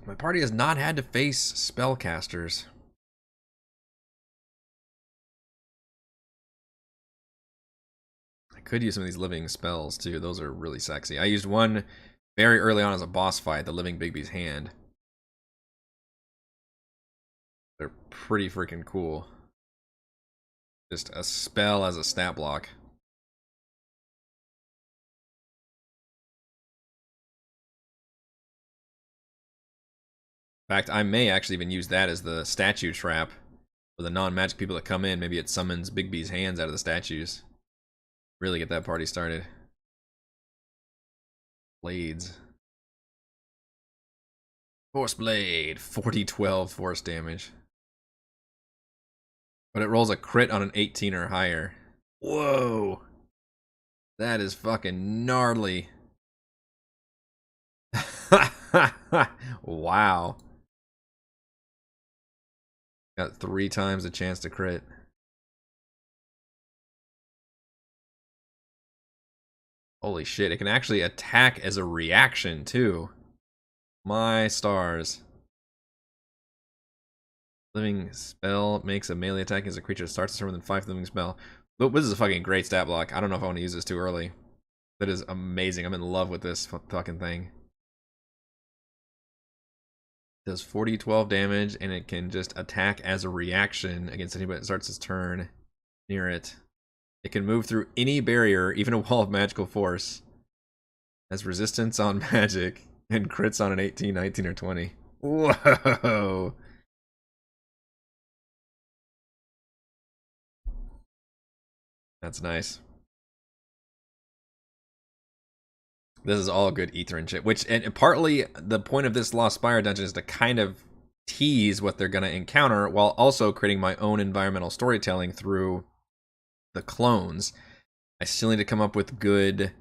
S1: My party has not had to face spellcasters. I could use some of these living spells too. Those are really sexy. I used one very early on as a boss fight, the Living Bigby's Hand. They're pretty freaking cool. Just a spell as a stat block. In fact, I may actually even use that as the statue trap for the non-magic people that come in. Maybe it summons Bigby's hands out of the statues. Really get that party started. Blades. Force Blade. 40-12 force damage. But it rolls a crit on an 18 or higher. Whoa. That is fucking gnarly. Wow. Got 3 times the chance to crit. Holy shit, it can actually attack as a reaction too. My stars. Living spell makes a melee attack as a creature that starts to turn within 5 living spell. This is a fucking great stat block. I don't know if I want to use this too early. That is amazing. I'm in love with this fucking thing. It does 40-12 damage, and it can just attack as a reaction against anybody that starts its turn near it. It can move through any barrier, even a wall of magical force. Has resistance on magic, and crits on an 18, 19, or 20. Whoa! That's nice. This is all good ether and shit. And partly the point of this Lost Spire dungeon is to kind of tease what they're going to encounter, while also creating my own environmental storytelling through the clones. I still need to come up with good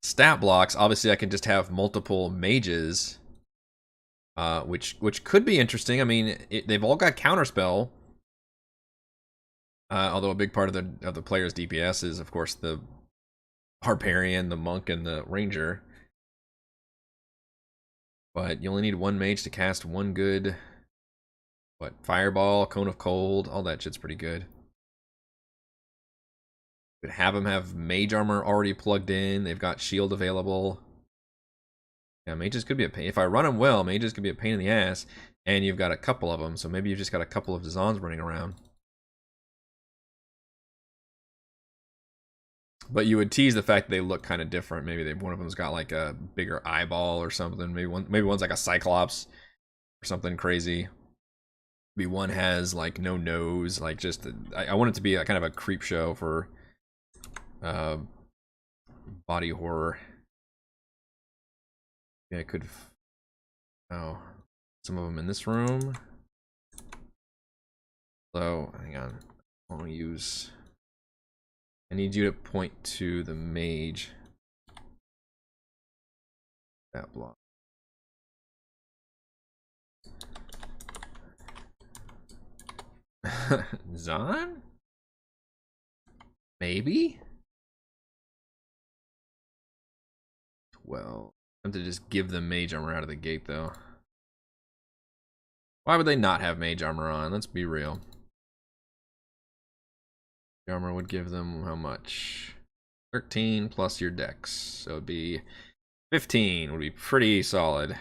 S1: stat blocks. Obviously, I can just have multiple mages, which could be interesting. I mean, they've all got counterspell. Although a big part of the player's DPS is, of course, the Barbarian, the Monk, and the Ranger. But you only need one mage to cast one good, Fireball, Cone of Cold, all that shit's pretty good. Could have them have mage armor already plugged in. They've got shield available. Yeah, mages could be a pain. If I run them well, mages could be a pain in the ass. And you've got a couple of them, so maybe you've just got a couple of Zons running around. But you would tease the fact that they look kind of different. Maybe one of them's got like a bigger eyeball or something. Maybe one's like a Cyclops or something crazy. Maybe one has like no nose. Like just I want it to be a kind of a creep show for body horror. Yeah, I could. Oh, some of them in this room. So hang on, I'll use. I need you to point to the mage. That block. Zon? Maybe? 12. I'm to just give them mage armor out of the gate, though. Why would they not have mage armor on? Let's be real. Armor would give them how much? 13 plus your dex. So it'd be 15 would be pretty solid.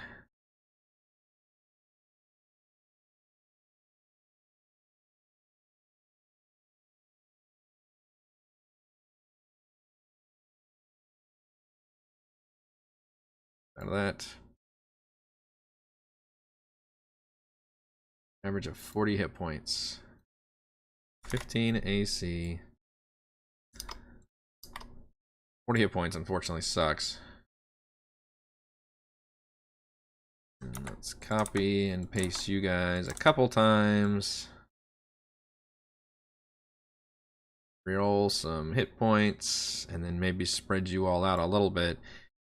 S1: Out of that. Average of 40 hit points. 15 AC. 40 hit points unfortunately sucks. Let's copy and paste you guys a couple times. Reroll some hit points, and then maybe spread you all out a little bit.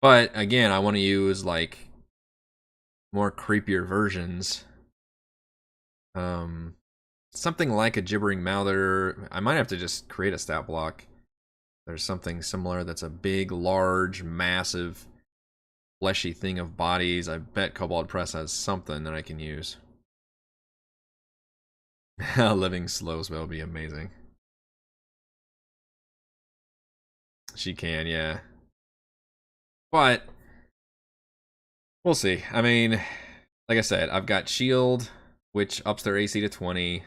S1: But again, I want to use like more creepier versions. Something like a gibbering mouther. I might have to just create a stat block. There's something similar that's a big, large, massive, fleshy thing of bodies. I bet Kobold Press has something that I can use. Living slow spell would be amazing. She can, yeah. But we'll see. I mean, like I said, I've got Shield, which ups their AC to 20.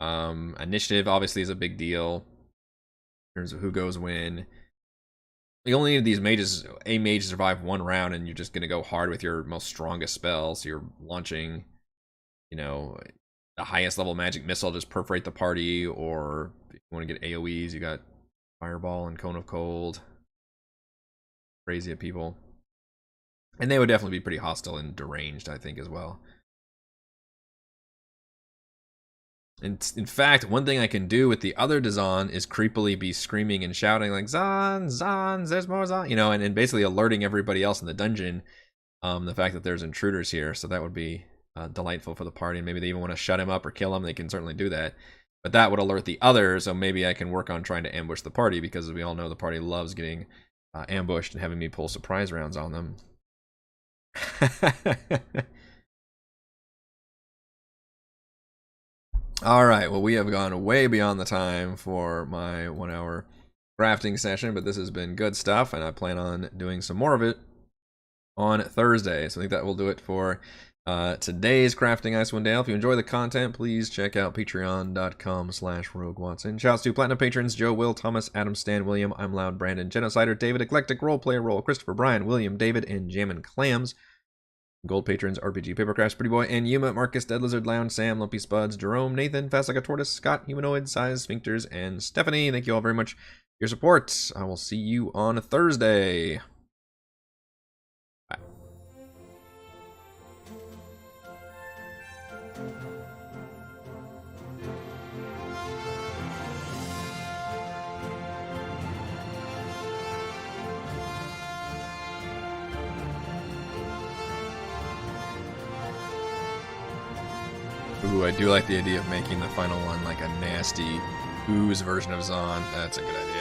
S1: Initiative obviously is a big deal in terms of who goes when. You only need these mages, a mage to survive one round, and you're just gonna go hard with your most strongest spells. So you're launching, you know, the highest level magic missile, just perforate the party, or if you want to get AoEs, you got Fireball and Cone of Cold. Crazy at people. And they would definitely be pretty hostile and deranged, I think, as well. And in fact, one thing I can do with the other Dazan is creepily be screaming and shouting like, Zans, there's more Zan, you know, and basically alerting everybody else in the dungeon the fact that there's intruders here. So that would be delightful for the party. And maybe they even want to shut him up or kill him. They can certainly do that. But that would alert the others, so maybe I can work on trying to ambush the party, because as we all know, the party loves getting ambushed and having me pull surprise rounds on them. Alright, well, we have gone way beyond the time for my 1 hour crafting session, but this has been good stuff, and I plan on doing some more of it on Thursday. So I think that will do it for today's Crafting Icewind Dale. If you enjoy the content, please check out patreon.com/RogueWatson. Shouts to Platinum patrons Joe, Will, Thomas, Adam, Stan, William, I'm Loud, Brandon, Genocider, David, Eclectic, Roleplayer Roll, Christopher, Brian, William, David, and Jammin' Clams. Gold patrons RPG Papercrafts, Pretty Boy, and Yuma, Marcus, Dead Lizard, Lounge, Sam, Lumpy Spuds, Jerome, Nathan, Fast Like a Tortoise, Scott, Humanoid, Size, Sphincters, and Stephanie. Thank you all very much for your support. I will see you on Thursday. Bye. Ooh, I do like the idea of making the final one like a nasty ooze version of Zon. That's a good idea.